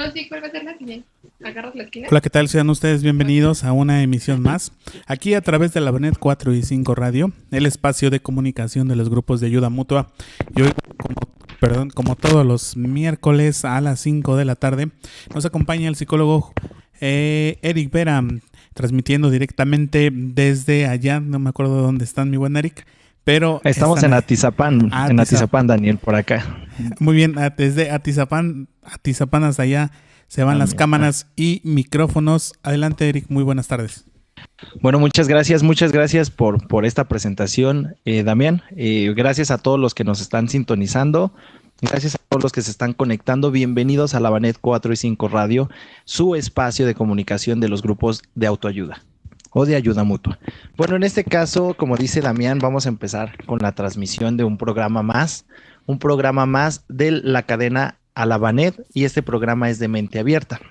No, sí, ¿cuál va a ser la siguiente? ¿Agarras la esquina? Hola, ¿qué tal? Sean ustedes bienvenidos a una emisión más, aquí a través de la Banet 4 y 5 Radio, el espacio de comunicación de los grupos de ayuda mutua. Y hoy, como todos los miércoles a las 5 de la tarde, nos acompaña el psicólogo Eric Vera, transmitiendo directamente desde allá, no me acuerdo dónde están, mi buen Eric, pero estamos están en Atizapán, Daniel, por acá. muy bien, desde Atizapán hasta allá se van las cámaras y micrófonos. Adelante, Eric, muy buenas tardes. Bueno, muchas gracias por esta presentación, Damián. Gracias a todos los que nos están sintonizando. Gracias a todos los que se están conectando. Bienvenidos a la Banet 4 y 5 Radio, su espacio de comunicación de los grupos de autoayuda o de ayuda mutua. Bueno, en este caso, como dice Damián, vamos a empezar con la transmisión de un programa más de la cadena a la Banet, y este programa es de Mente Abierta.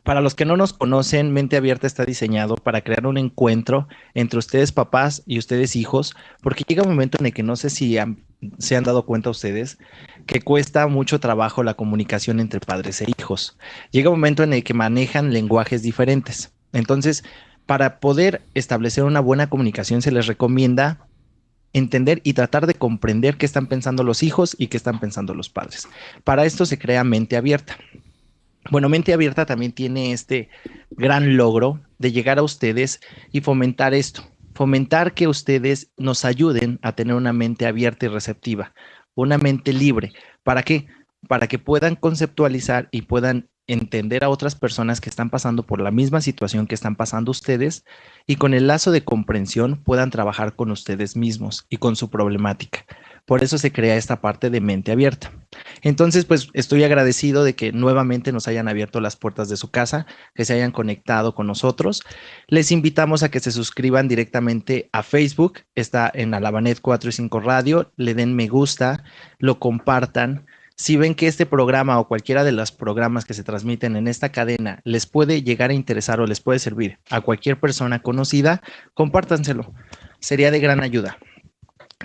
Para los que no nos conocen, Mente Abierta está diseñado para crear un encuentro entre ustedes papás y ustedes hijos, porque llega un momento en el que no sé si se han dado cuenta ustedes que cuesta mucho trabajo la comunicación entre padres e hijos. Llega un momento en el que manejan lenguajes diferentes. Entonces, para poder establecer una buena comunicación se les recomienda entender y tratar de comprender qué están pensando los hijos y qué están pensando los padres. Para esto se crea Mente Abierta. Bueno, Mente Abierta también tiene este gran logro de llegar a ustedes y fomentar esto, fomentar que ustedes nos ayuden a tener una mente abierta y receptiva, una mente libre. ¿Para qué? Para que puedan conceptualizar y puedan entender a otras personas que están pasando por la misma situación que están pasando ustedes, y con el lazo de comprensión puedan trabajar con ustedes mismos y con su problemática. Por eso se crea esta parte de Mente Abierta. Entonces, pues estoy agradecido de que nuevamente nos hayan abierto las puertas de su casa, que se hayan conectado con nosotros. Les invitamos a que se suscriban directamente a Facebook, está en Alabanet 4 y 5 Radio, le den me gusta, lo compartan. Si ven que este programa o cualquiera de los programas que se transmiten en esta cadena les puede llegar a interesar o les puede servir a cualquier persona conocida, compártanselo. Sería de gran ayuda.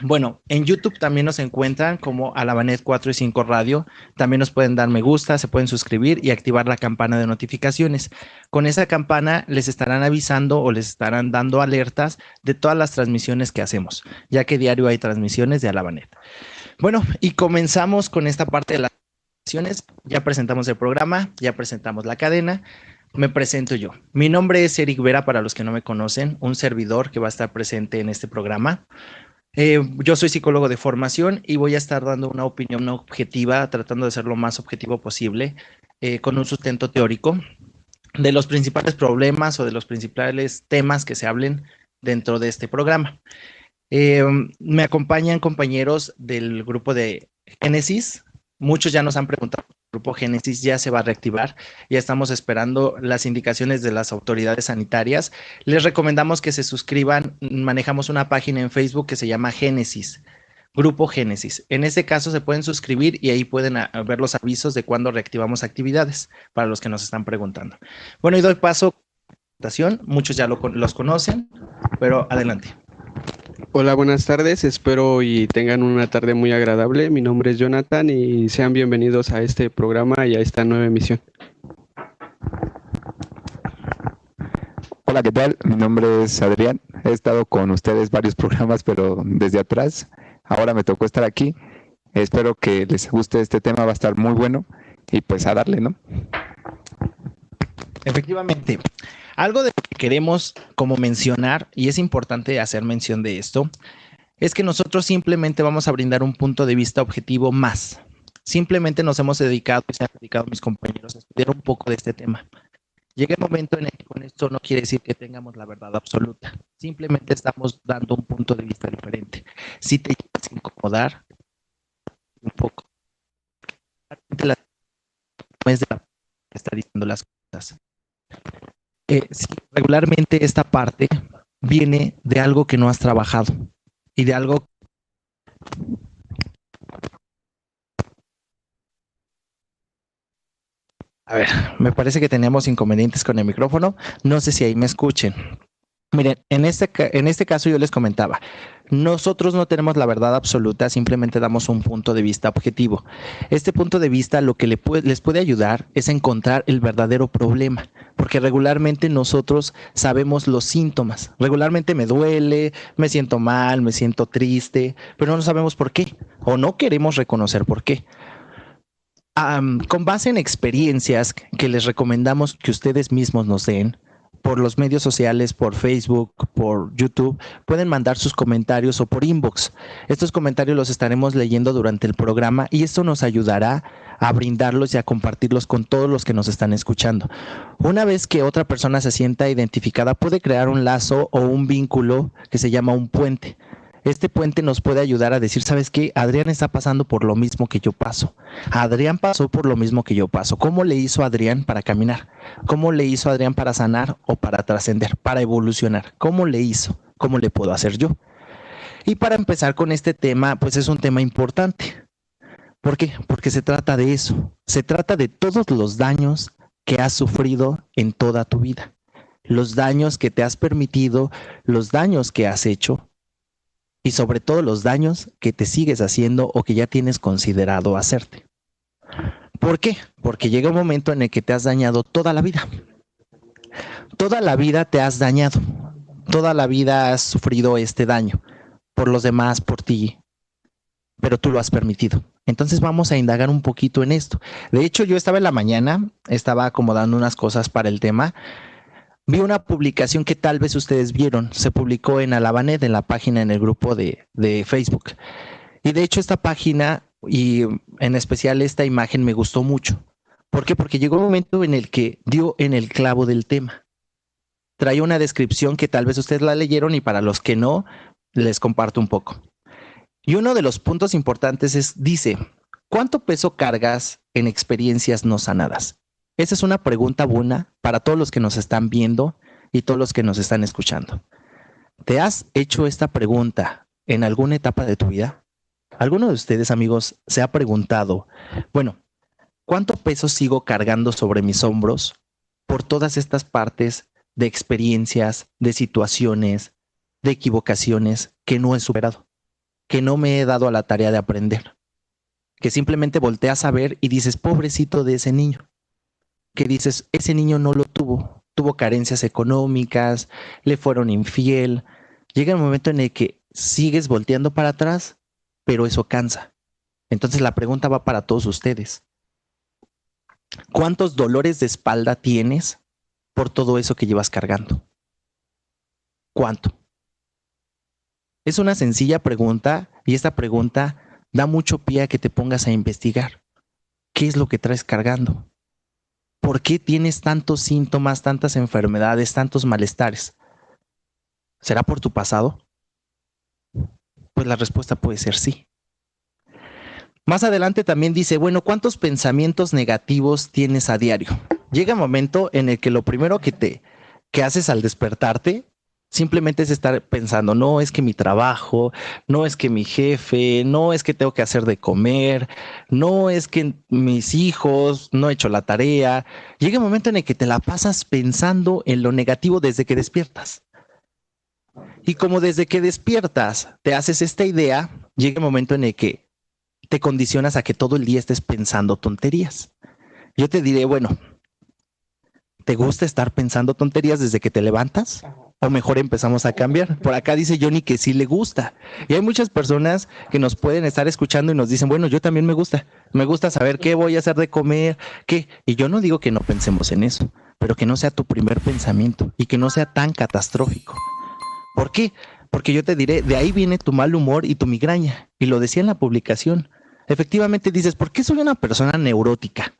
Bueno, en YouTube también nos encuentran como Alabanet 4 y 5 Radio. También nos pueden dar me gusta, se pueden suscribir y activar la campana de notificaciones. Con esa campana les estarán avisando o les estarán dando alertas de todas las transmisiones que hacemos, ya que diario hay transmisiones de Alabanet. Bueno, y comenzamos con esta parte de las transmisiones. Ya presentamos el programa, ya presentamos la cadena. Me presento yo. Mi nombre es Eric Vera, para los que no me conocen, un servidor que va a estar presente en este programa. Yo soy psicólogo de formación y voy a estar dando una opinión objetiva, tratando de ser lo más objetivo posible, con un sustento teórico de los principales problemas o de los principales temas que se hablen dentro de este programa. Me acompañan compañeros del grupo de Génesis. Muchos ya nos han preguntado, el grupo Génesis ya se va a reactivar, ya estamos esperando las indicaciones de las autoridades sanitarias. Les recomendamos que se suscriban. Manejamos una página en Facebook que se llama Génesis, Grupo Génesis. En este caso se pueden suscribir y ahí pueden ver los avisos de cuando reactivamos actividades, para los que nos están preguntando. Bueno, y doy paso a la presentación. Muchos ya los conocen, pero adelante. Hola, buenas tardes. Espero y tengan una tarde muy agradable. Mi nombre es Jonathan y sean bienvenidos a este programa y a esta nueva emisión. Hola, ¿qué tal? Mi nombre es Adrián. He estado con ustedes varios programas, pero desde atrás. Ahora me tocó estar aquí. Espero que les guste este tema, va a estar muy bueno. Y pues a darle, ¿no? Efectivamente. Algo de lo que queremos como mencionar, y es importante hacer mención de esto, es que nosotros simplemente vamos a brindar un punto de vista objetivo más. Simplemente nos hemos dedicado, y se han dedicado mis compañeros, a estudiar un poco de este tema. Llega el momento en el que con esto no quiere decir que tengamos la verdad absoluta. Simplemente estamos dando un punto de vista diferente. Si te llegas a incomodar un poco, no es de la que está diciendo las cosas. Sí, regularmente esta parte viene de algo que no has trabajado y de algo. A ver, me parece que teníamos inconvenientes con el micrófono. No sé si ahí me escuchen. Miren, en este caso yo les comentaba, nosotros no tenemos la verdad absoluta, simplemente damos un punto de vista objetivo. Este punto de vista lo que les puede ayudar es a encontrar el verdadero problema, porque regularmente nosotros sabemos los síntomas. Regularmente me duele, me siento mal, me siento triste, pero no sabemos por qué o no queremos reconocer por qué. Con base en experiencias que les recomendamos que ustedes mismos nos den, por los medios sociales, por Facebook, por YouTube, pueden mandar sus comentarios o por inbox. Estos comentarios los estaremos leyendo durante el programa y esto nos ayudará a brindarlos y a compartirlos con todos los que nos están escuchando. Una vez que otra persona se sienta identificada, puede crear un lazo o un vínculo que se llama un puente. Este puente nos puede ayudar a decir, ¿sabes qué? Adrián está pasando por lo mismo que yo paso. Adrián pasó por lo mismo que yo paso. ¿Cómo le hizo Adrián para caminar? ¿Cómo le hizo Adrián para sanar o para trascender, para evolucionar? ¿Cómo le hizo? ¿Cómo le puedo hacer yo? Y para empezar con este tema, pues es un tema importante. ¿Por qué? Porque se trata de eso. Se trata de todos los daños que has sufrido en toda tu vida. Los daños que te has permitido, los daños que has hecho, y sobre todo los daños que te sigues haciendo o que ya tienes considerado hacerte. ¿Por qué? Porque llega un momento en el que te has dañado toda la vida. Toda la vida te has dañado. Toda la vida has sufrido este daño por los demás, por ti, pero tú lo has permitido. Entonces vamos a indagar un poquito en esto. De hecho, yo estaba en la mañana, estaba acomodando unas cosas para el tema. Vi una publicación que tal vez ustedes vieron, se publicó en Alabanet, en la página, en el grupo de Facebook. Y de hecho esta página y en especial esta imagen me gustó mucho. ¿Por qué? Porque llegó un momento en el que dio en el clavo del tema. Trae una descripción que tal vez ustedes la leyeron y para los que no, les comparto un poco. Y uno de los puntos importantes dice, ¿cuánto peso cargas en experiencias no sanadas? Esa es una pregunta buena para todos los que nos están viendo y todos los que nos están escuchando. ¿Te has hecho esta pregunta en alguna etapa de tu vida? ¿Alguno de ustedes, amigos, se ha preguntado, bueno, ¿cuánto peso sigo cargando sobre mis hombros por todas estas partes de experiencias, de situaciones, de equivocaciones que no he superado, que no me he dado a la tarea de aprender, que simplemente volteas a ver y dices, pobrecito de ese niño? Que dices, ese niño no lo tuvo carencias económicas, le fueron infiel. Llega el momento en el que sigues volteando para atrás, pero eso cansa. Entonces la pregunta va para todos ustedes. ¿Cuántos dolores de espalda tienes por todo eso que llevas cargando? ¿Cuánto? Es una sencilla pregunta y esta pregunta da mucho pie a que te pongas a investigar. ¿Qué es lo que traes cargando? ¿Por qué tienes tantos síntomas, tantas enfermedades, tantos malestares? ¿Será por tu pasado? Pues la respuesta puede ser sí. Más adelante también dice, bueno, ¿cuántos pensamientos negativos tienes a diario? Llega un momento en el que lo primero que haces al despertarte simplemente es estar pensando, no es que mi trabajo, no es que mi jefe, no es que tengo que hacer de comer, no es que mis hijos, no he hecho la tarea. Llega un momento en el que te la pasas pensando en lo negativo desde que despiertas. Y como desde que despiertas te haces esta idea, llega un momento en el que te condicionas a que todo el día estés pensando tonterías. Yo te diré, bueno, ¿te gusta estar pensando tonterías desde que te levantas? O mejor empezamos a cambiar. Por acá dice Johnny que sí le gusta. Y hay muchas personas que nos pueden estar escuchando y nos dicen, bueno, yo también me gusta. Me gusta saber qué voy a hacer de comer, qué. Y yo no digo que no pensemos en eso, pero que no sea tu primer pensamiento y que no sea tan catastrófico. ¿Por qué? Porque yo te diré, de ahí viene tu mal humor y tu migraña. Y lo decía en la publicación. Efectivamente dices, ¿por qué soy una persona neurótica?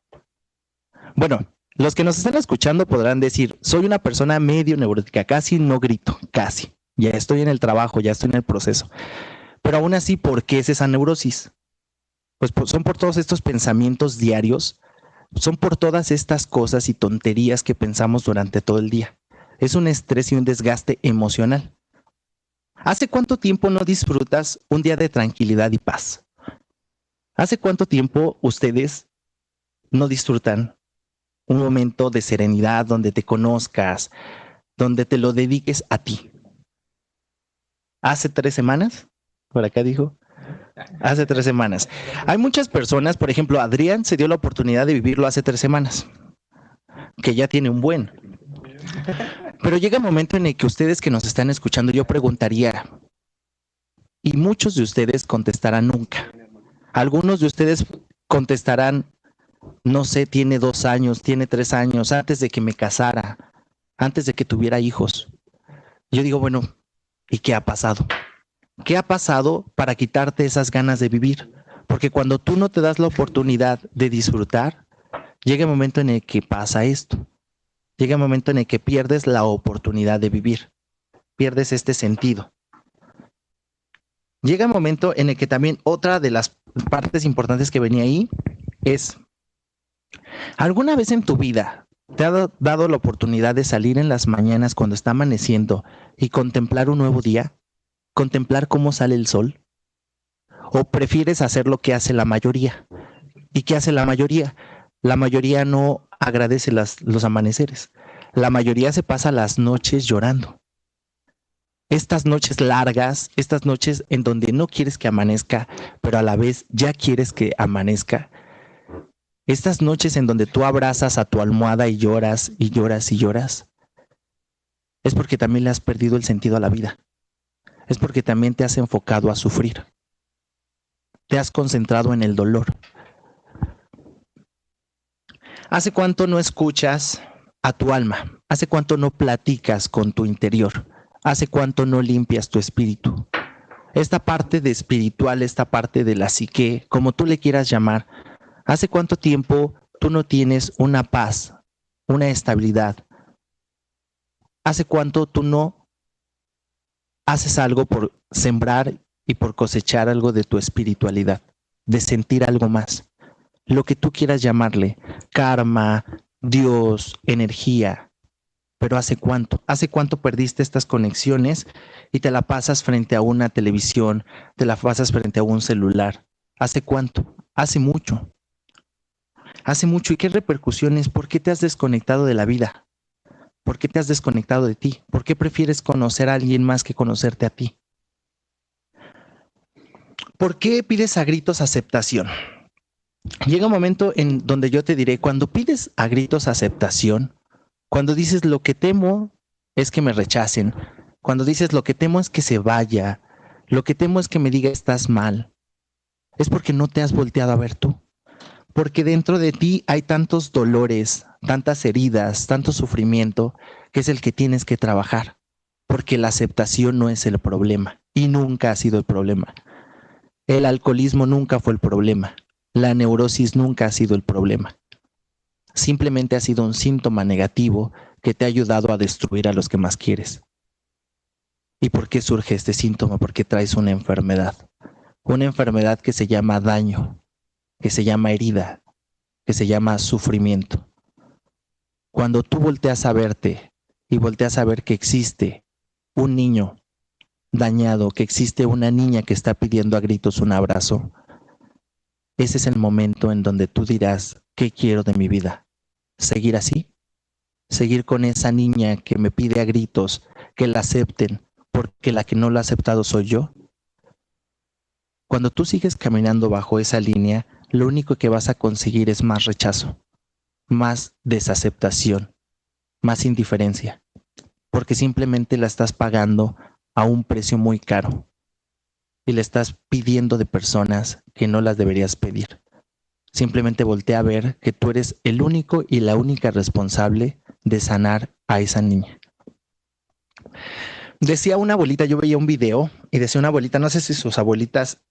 Bueno, los que nos están escuchando podrán decir, soy una persona medio neurótica, casi no grito, casi. Ya estoy en el trabajo, ya estoy en el proceso. Pero aún así, ¿por qué es esa neurosis? Pues son por todos estos pensamientos diarios, son por todas estas cosas y tonterías que pensamos durante todo el día. Es un estrés y un desgaste emocional. ¿Hace cuánto tiempo no disfrutas un día de tranquilidad y paz? ¿Hace cuánto tiempo ustedes no disfrutan un momento de serenidad donde te conozcas, donde te lo dediques a ti. Hace 3 semanas, por acá dijo, hace 3 semanas. Hay muchas personas, por ejemplo, Adrián se dio la oportunidad de vivirlo hace 3 semanas, que ya tiene un buen. Pero llega un momento en el que ustedes que nos están escuchando, yo preguntaría, y muchos de ustedes contestarán nunca. Algunos de ustedes contestarán, no sé, tiene 2 años, tiene 3 años, antes de que me casara, antes de que tuviera hijos. Yo digo, bueno, ¿y qué ha pasado? ¿Qué ha pasado para quitarte esas ganas de vivir? Porque cuando tú no te das la oportunidad de disfrutar, llega el momento en el que pasa esto. Llega el momento en el que pierdes la oportunidad de vivir. Pierdes este sentido. Llega el momento en el que también otra de las partes importantes que venía ahí es, ¿alguna vez en tu vida te ha dado la oportunidad de salir en las mañanas cuando está amaneciendo y contemplar un nuevo día? ¿Contemplar cómo sale el sol? ¿O prefieres hacer lo que hace la mayoría? ¿Y qué hace la mayoría? La mayoría no agradece los amaneceres. La mayoría se pasa las noches llorando. Estas noches largas, estas noches en donde no quieres que amanezca, pero a la vez ya quieres que amanezca. Estas noches en donde tú abrazas a tu almohada y lloras y lloras y lloras, es porque también le has perdido el sentido a la vida. Es porque también te has enfocado a sufrir. Te has concentrado en el dolor. ¿Hace cuánto no escuchas a tu alma? ¿Hace cuánto no platicas con tu interior? ¿Hace cuánto no limpias tu espíritu? Esta parte de espiritual, esta parte de la psique, como tú le quieras llamar, ¿hace cuánto tiempo tú no tienes una paz, una estabilidad? ¿Hace cuánto tú no haces algo por sembrar y por cosechar algo de tu espiritualidad, de sentir algo más? Lo que tú quieras llamarle, karma, Dios, energía. Pero ¿hace cuánto? ¿Hace cuánto perdiste estas conexiones y te la pasas frente a una televisión, te la pasas frente a un celular? ¿Hace cuánto? Hace mucho. Hace mucho. ¿Y qué repercusiones? ¿Por qué te has desconectado de la vida? ¿Por qué te has desconectado de ti? ¿Por qué prefieres conocer a alguien más que conocerte a ti? ¿Por qué pides a gritos aceptación? Llega un momento en donde yo te diré, cuando pides a gritos aceptación, cuando dices lo que temo es que me rechacen, cuando dices lo que temo es que se vaya, lo que temo es que me diga estás mal, es porque no te has volteado a ver tú. Porque dentro de ti hay tantos dolores, tantas heridas, tanto sufrimiento, que es el que tienes que trabajar. Porque la aceptación no es el problema y nunca ha sido el problema. El alcoholismo nunca fue el problema. La neurosis nunca ha sido el problema. Simplemente ha sido un síntoma negativo que te ha ayudado a destruir a los que más quieres. ¿Y por qué surge este síntoma? Porque traes una enfermedad que se llama daño, que se llama herida, que se llama sufrimiento. Cuando tú volteas a verte y volteas a ver que existe un niño dañado, que existe una niña que está pidiendo a gritos un abrazo, ese es el momento en donde tú dirás, ¿qué quiero de mi vida? ¿Seguir así? ¿Seguir con esa niña que me pide a gritos que la acepten porque la que no la ha aceptado soy yo? Cuando tú sigues caminando bajo esa línea, lo único que vas a conseguir es más rechazo, más desaceptación, más indiferencia, porque simplemente la estás pagando a un precio muy caro y le estás pidiendo de personas que no las deberías pedir. Simplemente voltea a ver que tú eres el único y la única responsable de sanar a esa niña. Decía una abuelita, yo veía un video y decía una abuelita, no sé si sus abuelitas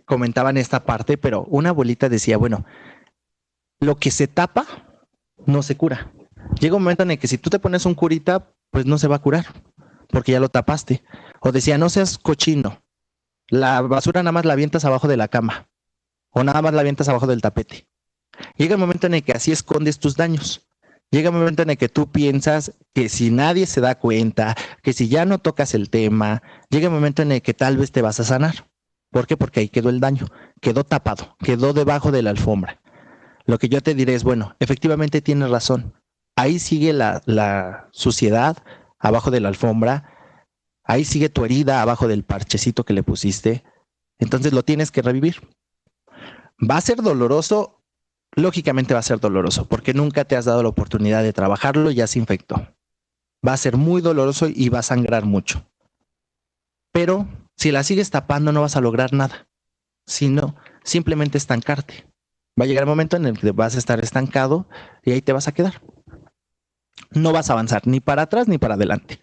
comentaban esta parte, pero una abuelita decía, bueno, lo que se tapa no se cura. Llega un momento en el que si tú te pones un curita, pues no se va a curar, porque ya lo tapaste. O decía, no seas cochino, la basura nada más la avientas abajo de la cama, o nada más la avientas abajo del tapete. Llega el momento en el que así escondes tus daños. Llega un momento en el que tú piensas que si nadie se da cuenta, que si ya no tocas el tema, llega un momento en el que tal vez te vas a sanar. ¿Por qué? Porque ahí quedó el daño, quedó tapado, quedó debajo de la alfombra. Lo que yo te diré es, bueno, efectivamente tienes razón. ahí sigue la suciedad abajo de la alfombra, ahí sigue tu herida abajo del parchecito que le pusiste, entonces lo tienes que revivir. ¿Va a ser doloroso? Lógicamente va a ser doloroso, porque nunca te has dado la oportunidad de trabajarlo y ya se infectó. Va a ser muy doloroso y va a sangrar mucho. Pero si la sigues tapando no vas a lograr nada, sino simplemente estancarte. Va a llegar el momento en el que vas a estar estancado y ahí te vas a quedar. No vas a avanzar ni para atrás ni para adelante.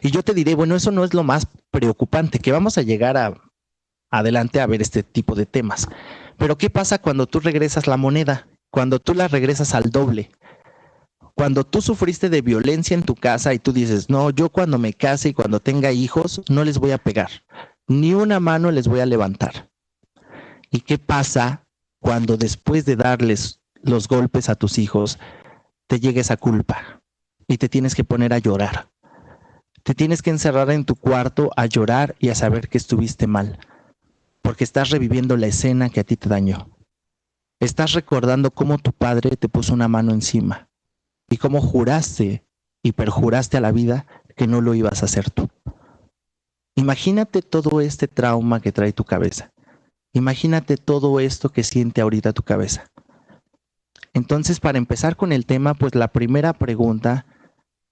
Y yo te diré, bueno, eso no es lo más preocupante, que vamos a llegar adelante a ver este tipo de temas. Pero ¿qué pasa cuando tú regresas la moneda? Cuando tú la regresas al doble. Cuando tú sufriste de violencia en tu casa y tú dices, no, yo cuando me case y cuando tenga hijos no les voy a pegar, ni una mano les voy a levantar. ¿Y qué pasa cuando después de darles los golpes a tus hijos te llega esa culpa y te tienes que poner a llorar? Te tienes que encerrar en tu cuarto a llorar y a saber que estuviste mal, porque estás reviviendo la escena que a ti te dañó. Estás recordando cómo tu padre te puso una mano encima y cómo juraste y perjuraste a la vida que no lo ibas a hacer tú. Imagínate todo este trauma que trae tu cabeza. Imagínate todo esto que siente ahorita tu cabeza. Entonces, para empezar con el tema, pues la primera pregunta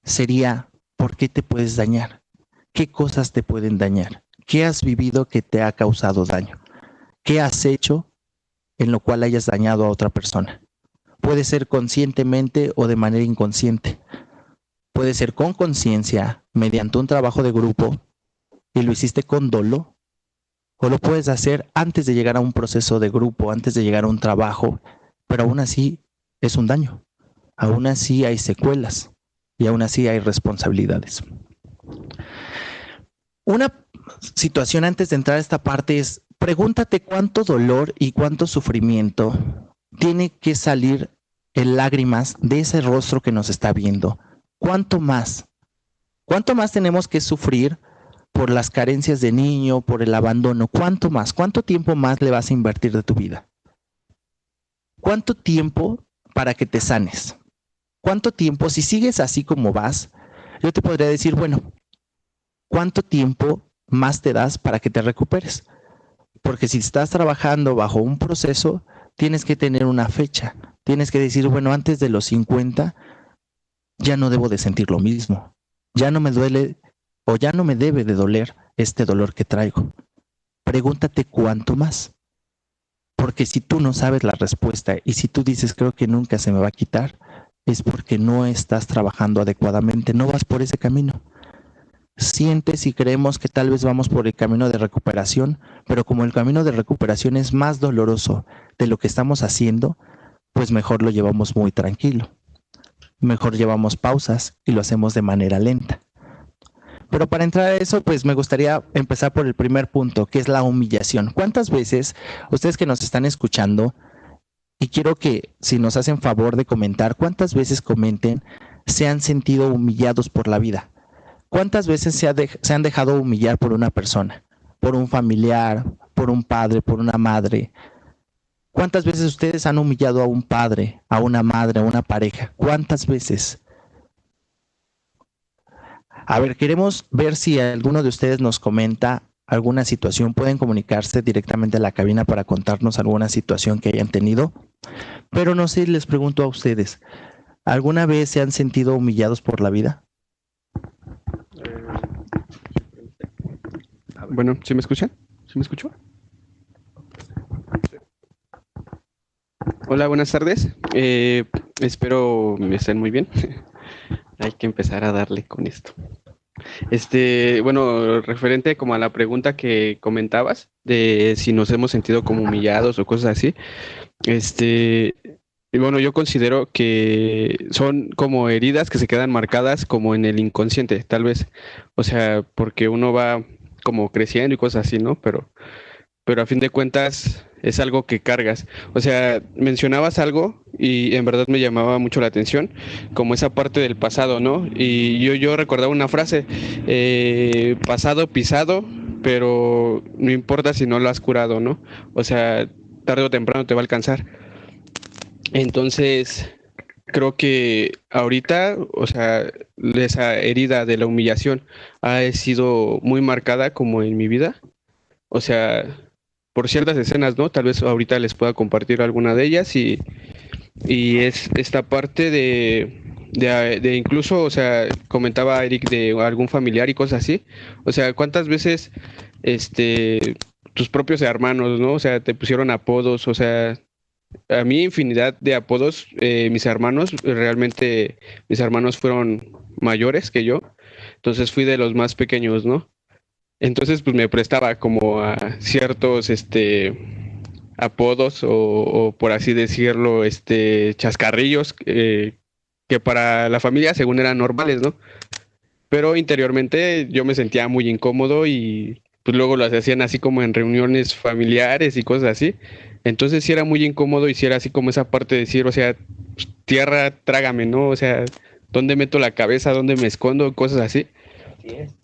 sería, ¿por qué te puedes dañar? ¿Qué cosas te pueden dañar? ¿Qué has vivido que te ha causado daño? ¿Qué has hecho en lo cual hayas dañado a otra persona? Puede ser conscientemente o de manera inconsciente. Puede ser con conciencia, mediante un trabajo de grupo, y lo hiciste con dolo, o lo puedes hacer antes de llegar a un proceso de grupo, antes de llegar a un trabajo, pero aún así es un daño. Aún así hay secuelas y aún así hay responsabilidades. Una situación antes de entrar a esta parte es, pregúntate cuánto dolor y cuánto sufrimiento tiene que salir en lágrimas de ese rostro que nos está viendo. ¿Cuánto más? ¿Cuánto más tenemos que sufrir por las carencias de niño, por el abandono? ¿Cuánto más? ¿Cuánto tiempo más le vas a invertir de tu vida? ¿Cuánto tiempo para que te sanes? ¿Cuánto tiempo? Si sigues así como vas, yo te podría decir, bueno, ¿cuánto tiempo más te das para que te recuperes? Porque si estás trabajando bajo un proceso, tienes que tener una fecha. Tienes que decir, bueno, antes de los 50 ya no debo de sentir lo mismo. Ya no me duele o ya no me debe de doler este dolor que traigo. Pregúntate cuánto más. Porque si tú no sabes la respuesta y si tú dices creo que nunca se me va a quitar, es porque no estás trabajando adecuadamente, no vas por ese camino. Sientes y creemos que tal vez vamos por el camino de recuperación, pero como el camino de recuperación es más doloroso de lo que estamos haciendo, pues mejor lo llevamos muy tranquilo. Mejor llevamos pausas y lo hacemos de manera lenta. Pero para entrar a eso, pues me gustaría empezar por el primer punto, que es la humillación. ¿Cuántas veces ustedes que nos están escuchando, y quiero que si nos hacen favor de comentar, cuántas veces comenten, se han sentido humillados por la vida? ¿Cuántas veces se han dejado humillar por una persona, por un familiar, por un padre, por una madre? ¿Cuántas veces ustedes han humillado a un padre, a una madre, a una pareja? ¿Cuántas veces? A ver, queremos ver si alguno de ustedes nos comenta alguna situación. Pueden comunicarse directamente a la cabina para contarnos alguna situación que hayan tenido. Pero no sé, les pregunto a ustedes, ¿alguna vez se han sentido humillados por la vida? Bueno, ¿sí me escuchan? ¿Sí me escuchó? Hola, buenas tardes. Espero me estén muy bien. Hay que empezar a darle con esto. Bueno, referente como a la pregunta que comentabas de si nos hemos sentido como humillados o cosas así. Bueno, yo considero que son como heridas que se quedan marcadas como en el inconsciente, tal vez. O sea, porque uno va como creciendo y cosas así, ¿no? Pero a fin de cuentas es algo que cargas. O sea, mencionabas algo y en verdad me llamaba mucho la atención, como esa parte del pasado, ¿no? Y yo recordaba una frase, pasado pisado, pero no importa si no lo has curado, ¿no? O sea, tarde o temprano te va a alcanzar. Entonces, creo que ahorita, o sea, esa herida de la humillación ha sido muy marcada como en mi vida. O sea, por ciertas escenas, ¿no? Tal vez ahorita les pueda compartir alguna de ellas y es esta parte de incluso, o sea, comentaba Eric de algún familiar y cosas así. O sea, ¿cuántas veces, tus propios hermanos, ¿no? O sea, te pusieron apodos, o sea, a mí infinidad de apodos, mis hermanos, realmente mis hermanos fueron mayores que yo, entonces fui de los más pequeños, ¿no? Entonces pues me prestaba como a ciertos apodos o por así decirlo, chascarrillos que para la familia según eran normales, ¿no? Pero interiormente yo me sentía muy incómodo y pues luego lo hacían así como en reuniones familiares y cosas así. Entonces sí era muy incómodo y sí era así como esa parte de decir, o sea, pues, tierra, trágame, ¿no? O sea, ¿dónde meto la cabeza? ¿Dónde me escondo? Cosas así.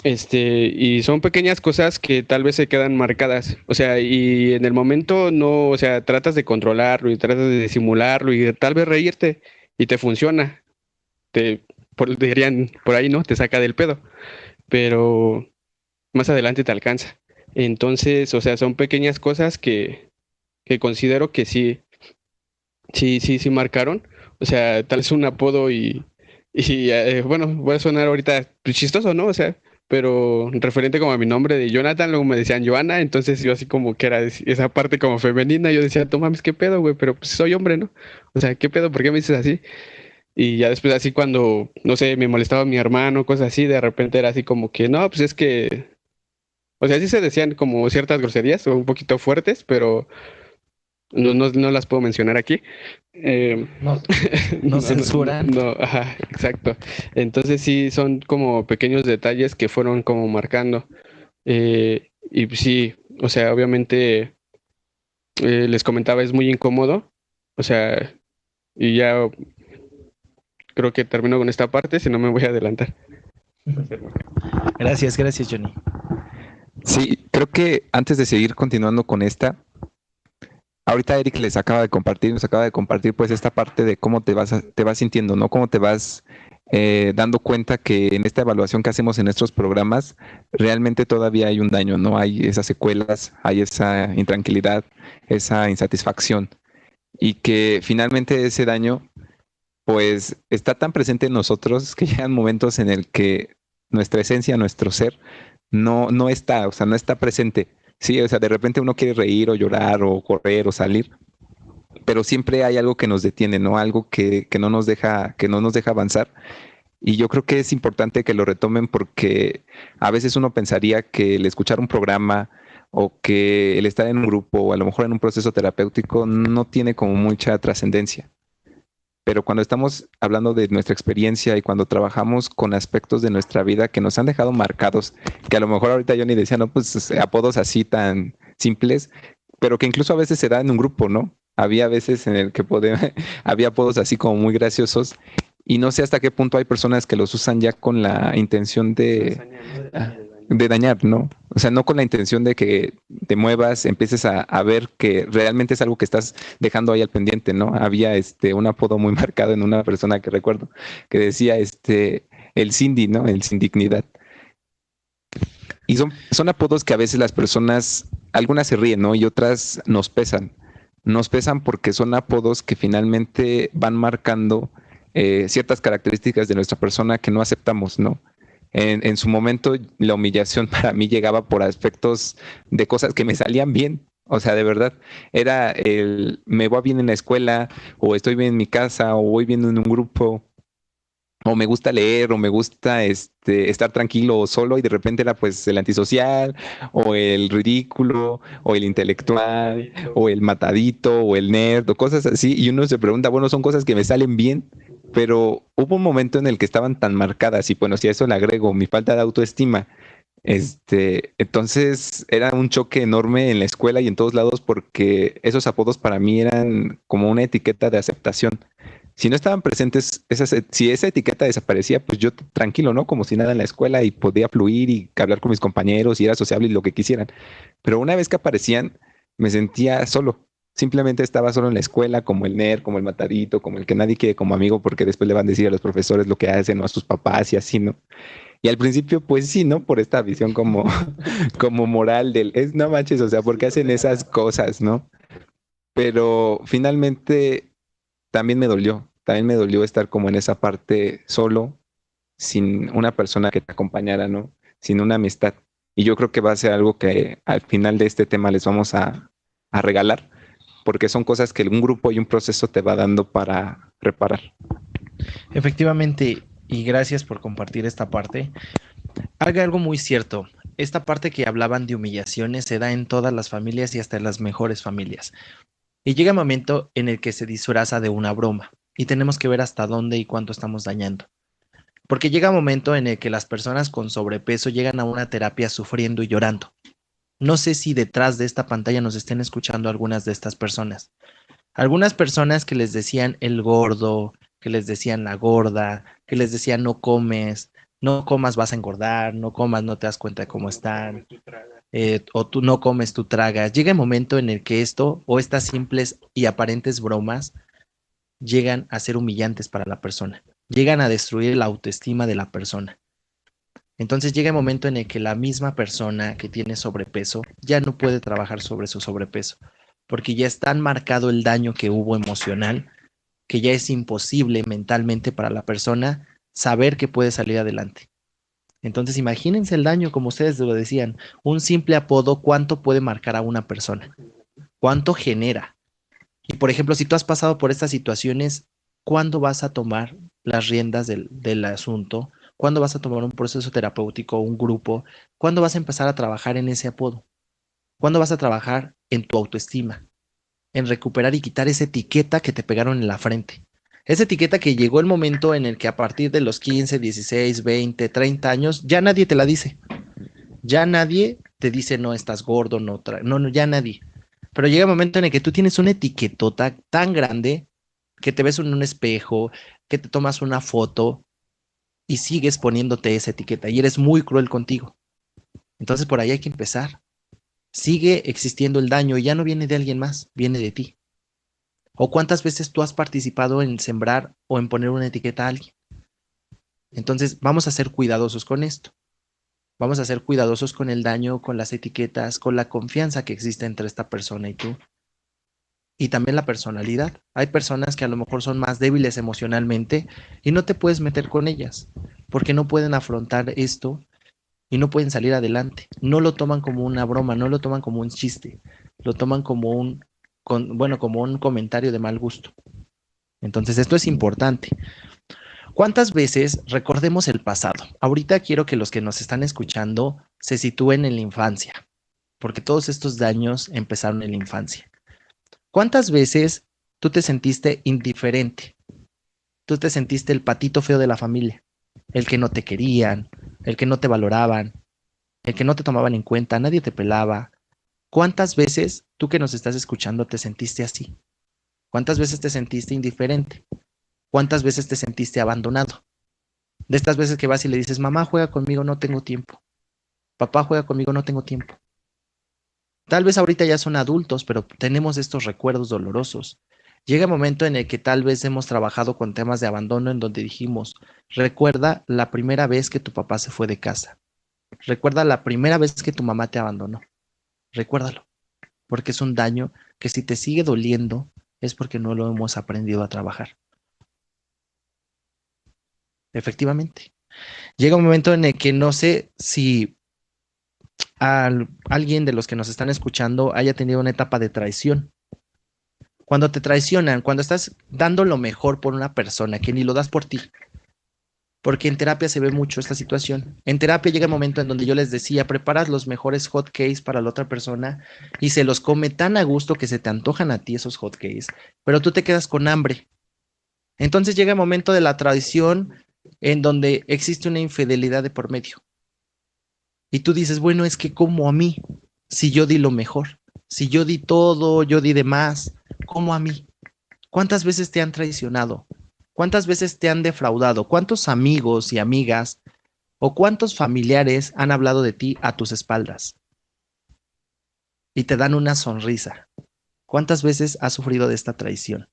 Y son pequeñas cosas que tal vez se quedan marcadas. O sea, y en el momento no, o sea, tratas de controlarlo y tratas de disimularlo y tal vez reírte y te funciona. Dirían por ahí, ¿no? Te saca del pedo. Pero más adelante te alcanza. Entonces, o sea, son pequeñas cosas que considero que sí marcaron. O sea, tal vez un apodo y bueno, voy a sonar ahorita pues, chistoso, ¿no? O sea, pero referente como a mi nombre de Jonathan, luego me decían Joana, entonces yo así como que era esa parte como femenina, yo decía, no mames, qué pedo, güey, pero pues soy hombre, ¿no? O sea, ¿qué pedo? ¿Por qué me dices así? Y ya después así cuando, no sé, me molestaba mi hermano, cosas así, de repente era así como que, no, pues es que, o sea, sí se decían como ciertas groserías o un poquito fuertes, pero no las puedo mencionar aquí. No censuran. No, ajá, exacto. Entonces sí, son como pequeños detalles que fueron como marcando. Y pues sí, o sea, obviamente les comentaba, es muy incómodo. O sea, y ya creo que termino con esta parte, si no me voy a adelantar. Gracias, Johnny. Sí, creo que antes de seguir continuando con esta, ahorita Eric nos acaba de compartir pues esta parte de cómo te vas sintiendo, ¿no? Cómo te vas dando cuenta que en esta evaluación que hacemos en nuestros programas, realmente todavía hay un daño, ¿no? Hay esas secuelas, hay esa intranquilidad, esa insatisfacción y que finalmente ese daño pues está tan presente en nosotros que llegan momentos en el que nuestra esencia, nuestro ser, no está, o sea, no está presente. Sí, o sea, de repente uno quiere reír o llorar o correr o salir, pero siempre hay algo que nos detiene, ¿no? Algo que no nos deja avanzar. Y yo creo que es importante que lo retomen porque a veces uno pensaría que el escuchar un programa o que el estar en un grupo o a lo mejor en un proceso terapéutico no tiene como mucha trascendencia. Pero cuando estamos hablando de nuestra experiencia y cuando trabajamos con aspectos de nuestra vida que nos han dejado marcados, que a lo mejor ahorita yo ni decía, no, pues apodos así tan simples, pero que incluso a veces se da en un grupo, ¿no? Había veces en el que había apodos así como muy graciosos y no sé hasta qué punto hay personas que los usan ya con la intención de dañar, ¿no? O sea, no con la intención de que te muevas, empieces a ver que realmente es algo que estás dejando ahí al pendiente, ¿no? Había un apodo muy marcado en una persona que recuerdo que decía el Cindy, ¿no? El sin dignidad. Y son apodos que a veces las personas, algunas se ríen, ¿no? Y otras nos pesan. Nos pesan porque son apodos que finalmente van marcando ciertas características de nuestra persona que no aceptamos, ¿no? En su momento la humillación para mí llegaba por aspectos de cosas que me salían bien. O sea, de verdad, era me va bien en la escuela, o estoy bien en mi casa, o voy bien en un grupo, o me gusta leer, o me gusta estar tranquilo o solo, y de repente era pues el antisocial, o el ridículo, o el intelectual, o el matadito, o el nerd, o cosas así, y uno se pregunta, bueno, son cosas que me salen bien, pero hubo un momento en el que estaban tan marcadas, y bueno, si a eso le agrego mi falta de autoestima, entonces era un choque enorme en la escuela y en todos lados porque esos apodos para mí eran como una etiqueta de aceptación. Si no estaban presentes, si esa etiqueta desaparecía, pues yo tranquilo, ¿no? Como si nada en la escuela y podía fluir y hablar con mis compañeros y era sociable y lo que quisieran. Pero una vez que aparecían, me sentía solo. Simplemente estaba solo en la escuela como el nerd, como el matadito, como el que nadie quiere como amigo porque después le van a decir a los profesores lo que hacen o a sus papás y así, ¿no? Y al principio, pues sí, ¿no? Por esta visión como, como moral del, es no manches, o sea, ¿por qué hacen esas cosas, no? Pero finalmente también me dolió estar como en esa parte solo, sin una persona que te acompañara, ¿no? Sin una amistad. Y yo creo que va a ser algo que al final de este tema les vamos a regalar, porque son cosas que un grupo y un proceso te va dando para reparar. Efectivamente, y gracias por compartir esta parte. Haga algo muy cierto. Esta parte que hablaban de humillaciones se da en todas las familias y hasta en las mejores familias. Y llega un momento en el que se disfraza de una broma y tenemos que ver hasta dónde y cuánto estamos dañando. Porque llega un momento en el que las personas con sobrepeso llegan a una terapia sufriendo y llorando. No sé si detrás de esta pantalla nos estén escuchando algunas de estas personas. Algunas personas que les decían el gordo, que les decían la gorda, que les decían no comes, no comas vas a engordar, no comas no te das cuenta de cómo están, o tú no comes tú tragas. Llega el momento en el que esto o estas simples y aparentes bromas llegan a ser humillantes para la persona, llegan a destruir la autoestima de la persona. Entonces llega el momento en el que la misma persona que tiene sobrepeso ya no puede trabajar sobre su sobrepeso, porque ya es tan marcado el daño que hubo emocional que ya es imposible mentalmente para la persona saber que puede salir adelante. Entonces imagínense el daño, como ustedes lo decían, un simple apodo, ¿cuánto puede marcar a una persona? ¿Cuánto genera? Y por ejemplo, si tú has pasado por estas situaciones, ¿cuándo vas a tomar las riendas del asunto? ¿Cuándo vas a tomar un proceso terapéutico, un grupo? ¿Cuándo vas a empezar a trabajar en ese apodo? ¿Cuándo vas a trabajar en tu autoestima? En recuperar y quitar esa etiqueta que te pegaron en la frente. Esa etiqueta que llegó el momento en el que a partir de los 15, 16, 20, 30 años, ya nadie te la dice. Ya nadie te dice, no, estás gordo, no, ya nadie. Pero llega el momento en el que tú tienes una etiquetota tan grande que te ves en un espejo, que te tomas una foto y sigues poniéndote esa etiqueta y eres muy cruel contigo. Entonces por ahí hay que empezar. Sigue existiendo el daño y ya no viene de alguien más, viene de ti. ¿O cuántas veces tú has participado en sembrar o en poner una etiqueta a alguien? Entonces vamos a ser cuidadosos con esto. Vamos a ser cuidadosos con el daño, con las etiquetas, con la confianza que existe entre esta persona y tú. Y también la personalidad. Hay personas que a lo mejor son más débiles emocionalmente y no te puedes meter con ellas porque no pueden afrontar esto y no pueden salir adelante. No lo toman como una broma, no lo toman como un chiste, lo toman como como un comentario de mal gusto. Entonces esto es importante. ¿Cuántas veces recordemos el pasado? Ahorita quiero que los que nos están escuchando se sitúen en la infancia, porque todos estos daños empezaron en la infancia. ¿Cuántas veces tú te sentiste indiferente? Tú te sentiste el patito feo de la familia, el que no te querían, el que no te valoraban, el que no te tomaban en cuenta, nadie te pelaba. ¿Cuántas veces tú que nos estás escuchando te sentiste así? ¿Cuántas veces te sentiste indiferente? ¿Cuántas veces te sentiste abandonado? De estas veces que vas y le dices, mamá juega conmigo, no tengo tiempo. Papá juega conmigo, no tengo tiempo. Tal vez ahorita ya son adultos, pero tenemos estos recuerdos dolorosos. Llega el momento en el que tal vez hemos trabajado con temas de abandono en donde dijimos, recuerda la primera vez que tu papá se fue de casa. Recuerda la primera vez que tu mamá te abandonó. Recuérdalo, porque es un daño que si te sigue doliendo es porque no lo hemos aprendido a trabajar. Efectivamente. Llega un momento en el que no sé si alguien de los que nos están escuchando haya tenido una etapa de traición. Cuando te traicionan, cuando estás dando lo mejor por una persona que ni lo das por ti. Porque en terapia se ve mucho esta situación. En terapia llega el momento en donde yo les decía, preparas los mejores hot cakes para la otra persona y se los come tan a gusto que se te antojan a ti esos hot cakes, pero tú te quedas con hambre. Entonces llega el momento de la traición en donde existe una infidelidad de por medio. Y tú dices, bueno, es que como a mí, si yo di lo mejor, si yo di todo, yo di de más, ¿cómo a mí? ¿Cuántas veces te han traicionado? ¿Cuántas veces te han defraudado? ¿Cuántos amigos y amigas o cuántos familiares han hablado de ti a tus espaldas? Y te dan una sonrisa. ¿Cuántas veces has sufrido de esta traición?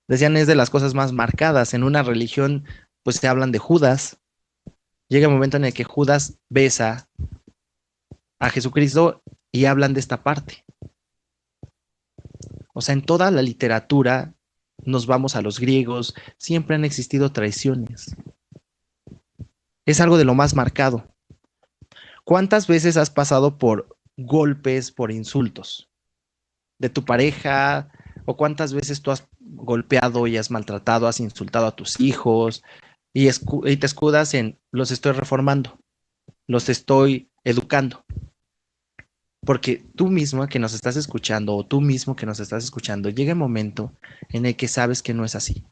Decían, es de las cosas más marcadas. En una religión, pues te hablan de Judas. Llega el momento en el que Judas besa a Jesucristo y hablan de esta parte. O sea, en toda la literatura, nos vamos a los griegos, siempre han existido traiciones. Es algo de lo más marcado. ¿Cuántas veces has pasado por golpes, por insultos de tu pareja? ¿O cuántas veces tú has golpeado y has maltratado, has insultado a tus hijos y te escudas en los estoy reformando, los estoy educando? Porque tú mismo que nos estás escuchando o tú mismo que nos estás escuchando, llega el momento en el que sabes que no es así.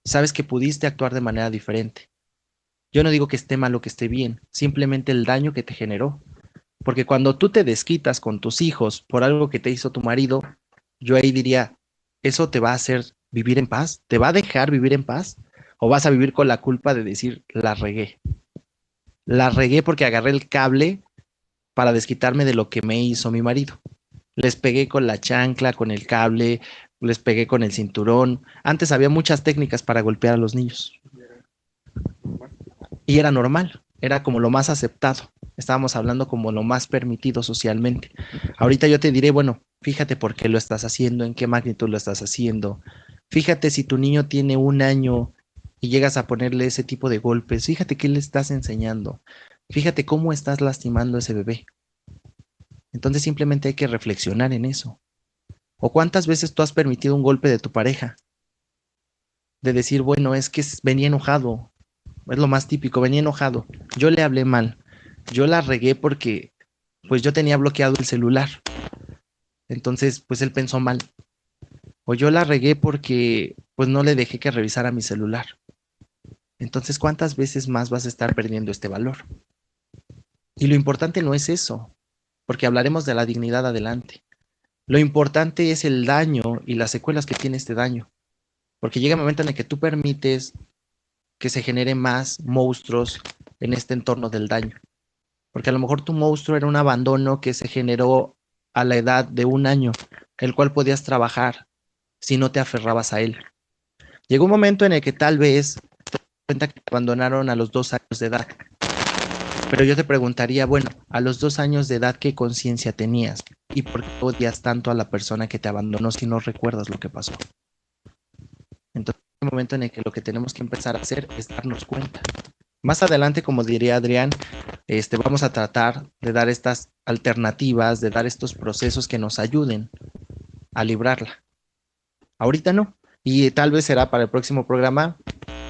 Sabes que pudiste actuar de manera diferente. Yo no digo que esté mal o que esté bien, simplemente el daño que te generó. Porque cuando tú te desquitas con tus hijos por algo que te hizo tu marido, yo ahí diría, ¿eso te va a hacer vivir en paz? ¿Te va a dejar vivir en paz? ¿O vas a vivir con la culpa de decir, la regué? La regué porque agarré el cable para desquitarme de lo que me hizo mi marido. Les pegué con la chancla, con el cable, les pegué con el cinturón. Antes había muchas técnicas para golpear a los niños. Y era normal, era como lo más aceptado. Estábamos hablando como lo más permitido socialmente. Ahorita yo te diré, bueno, fíjate por qué lo estás haciendo, en qué magnitud lo estás haciendo. Fíjate si tu niño tiene 1 año y llegas a ponerle ese tipo de golpes. Fíjate qué le estás enseñando. Fíjate cómo estás lastimando a ese bebé. Entonces simplemente hay que reflexionar en eso. ¿O cuántas veces tú has permitido un golpe de tu pareja? De decir, bueno, es que venía enojado. Es lo más típico, venía enojado. Yo le hablé mal. Yo la regué porque pues yo tenía bloqueado el celular. Entonces, pues él pensó mal. O yo la regué porque pues no le dejé que revisara mi celular. Entonces, ¿cuántas veces más vas a estar perdiendo este valor? Y lo importante no es eso, porque hablaremos de la dignidad adelante. Lo importante es el daño y las secuelas que tiene este daño. Porque llega un momento en el que tú permites que se generen más monstruos en este entorno del daño. Porque a lo mejor tu monstruo era un abandono que se generó a la edad de 1 año, el cual podías trabajar si no te aferrabas a él. Llegó un momento en el que tal vez te das cuenta que te abandonaron a los 2 años de edad. Pero yo te preguntaría, bueno, a los 2 años de edad, ¿qué conciencia tenías? ¿Y por qué odias tanto a la persona que te abandonó si no recuerdas lo que pasó? Entonces, es el momento en el que lo que tenemos que empezar a hacer es darnos cuenta. Más adelante, como diría Adrián, vamos a tratar de dar estas alternativas, de dar estos procesos que nos ayuden a librarla. Ahorita no, y tal vez será para el próximo programa,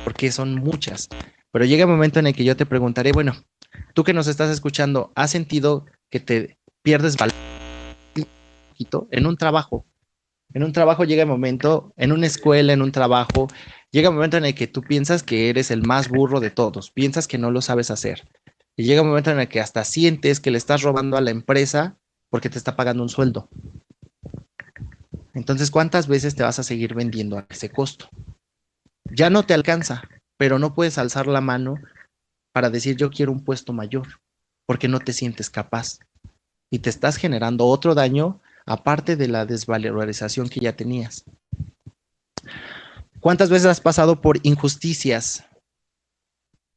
porque son muchas. Pero llega un momento en el que yo te preguntaré, bueno, tú que nos estás escuchando, ¿has sentido que te pierdes valor en un trabajo? En un trabajo llega el momento, en una escuela, en un trabajo, llega el momento en el que tú piensas que eres el más burro de todos, piensas que no lo sabes hacer. Y llega un momento en el que hasta sientes que le estás robando a la empresa porque te está pagando un sueldo. Entonces, ¿cuántas veces te vas a seguir vendiendo a ese costo? Ya no te alcanza, pero no puedes alzar la mano para decir yo quiero un puesto mayor, porque no te sientes capaz. Y te estás generando otro daño aparte de la desvalorización que ya tenías. ¿Cuántas veces has pasado por injusticias?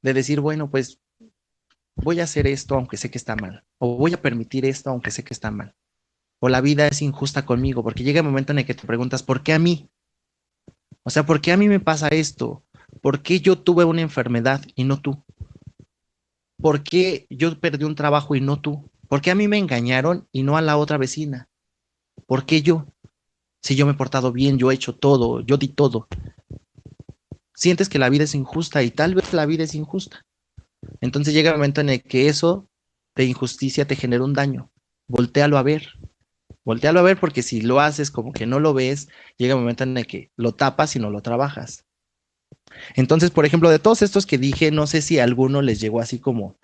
De decir, bueno, pues voy a hacer esto aunque sé que está mal. O voy a permitir esto aunque sé que está mal. O la vida es injusta conmigo, porque llega el momento en el que te preguntas, ¿por qué a mí? O sea, ¿por qué a mí me pasa esto? ¿Por qué yo tuve una enfermedad y no tú? ¿Por qué yo perdí un trabajo y no tú? ¿Por qué a mí me engañaron y no a la otra vecina? ¿Por qué yo? Si yo me he portado bien, yo he hecho todo, yo di todo. Sientes que la vida es injusta y tal vez la vida es injusta. Entonces llega el momento en el que eso de injusticia te genera un daño. Voltéalo a ver. Voltéalo a ver porque si lo haces como que no lo ves, llega un momento en el que lo tapas y no lo trabajas. Entonces, por ejemplo, de todos estos que dije, no sé si a alguno les llegó así como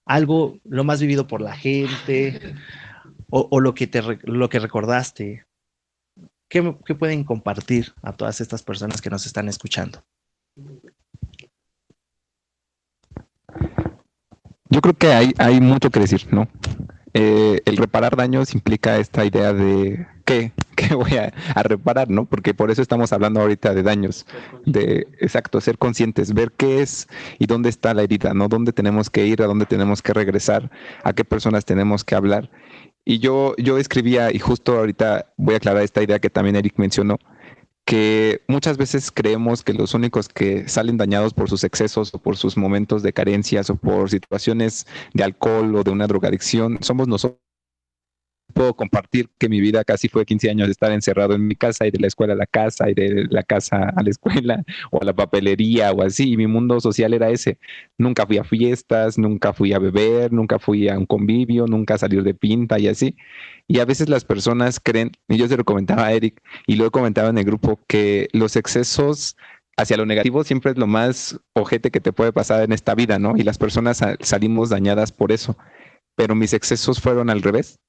algo, lo más vivido por la gente, o lo que recordaste. ¿Qué pueden compartir a todas estas personas que nos están escuchando? Yo creo que hay mucho que decir, ¿no? El reparar daños implica esta idea de ¿qué voy a reparar, no? Porque por eso estamos hablando ahorita de daños, de, exacto, ser conscientes, ver qué es y dónde está la herida, ¿no? Dónde tenemos que ir, a dónde tenemos que regresar, a qué personas tenemos que hablar. Y yo escribía, y justo ahorita voy a aclarar esta idea que también Eric mencionó, que muchas veces creemos que los únicos que salen dañados por sus excesos o por sus momentos de carencias o por situaciones de alcohol o de una drogadicción somos nosotros. Puedo compartir que mi vida casi fue 15 años de estar encerrado en mi casa y de la escuela a la casa y de la casa a la escuela o a la papelería o así. Y mi mundo social era ese. Nunca fui a fiestas, nunca fui a beber, nunca fui a un convivio, nunca a salir de pinta y así. Y a veces las personas creen, y yo se lo comentaba a Eric y lo he comentado en el grupo, que los excesos hacia lo negativo siempre es lo más ojete que te puede pasar en esta vida, ¿no? Y las personas salimos dañadas por eso. Pero mis excesos fueron al revés.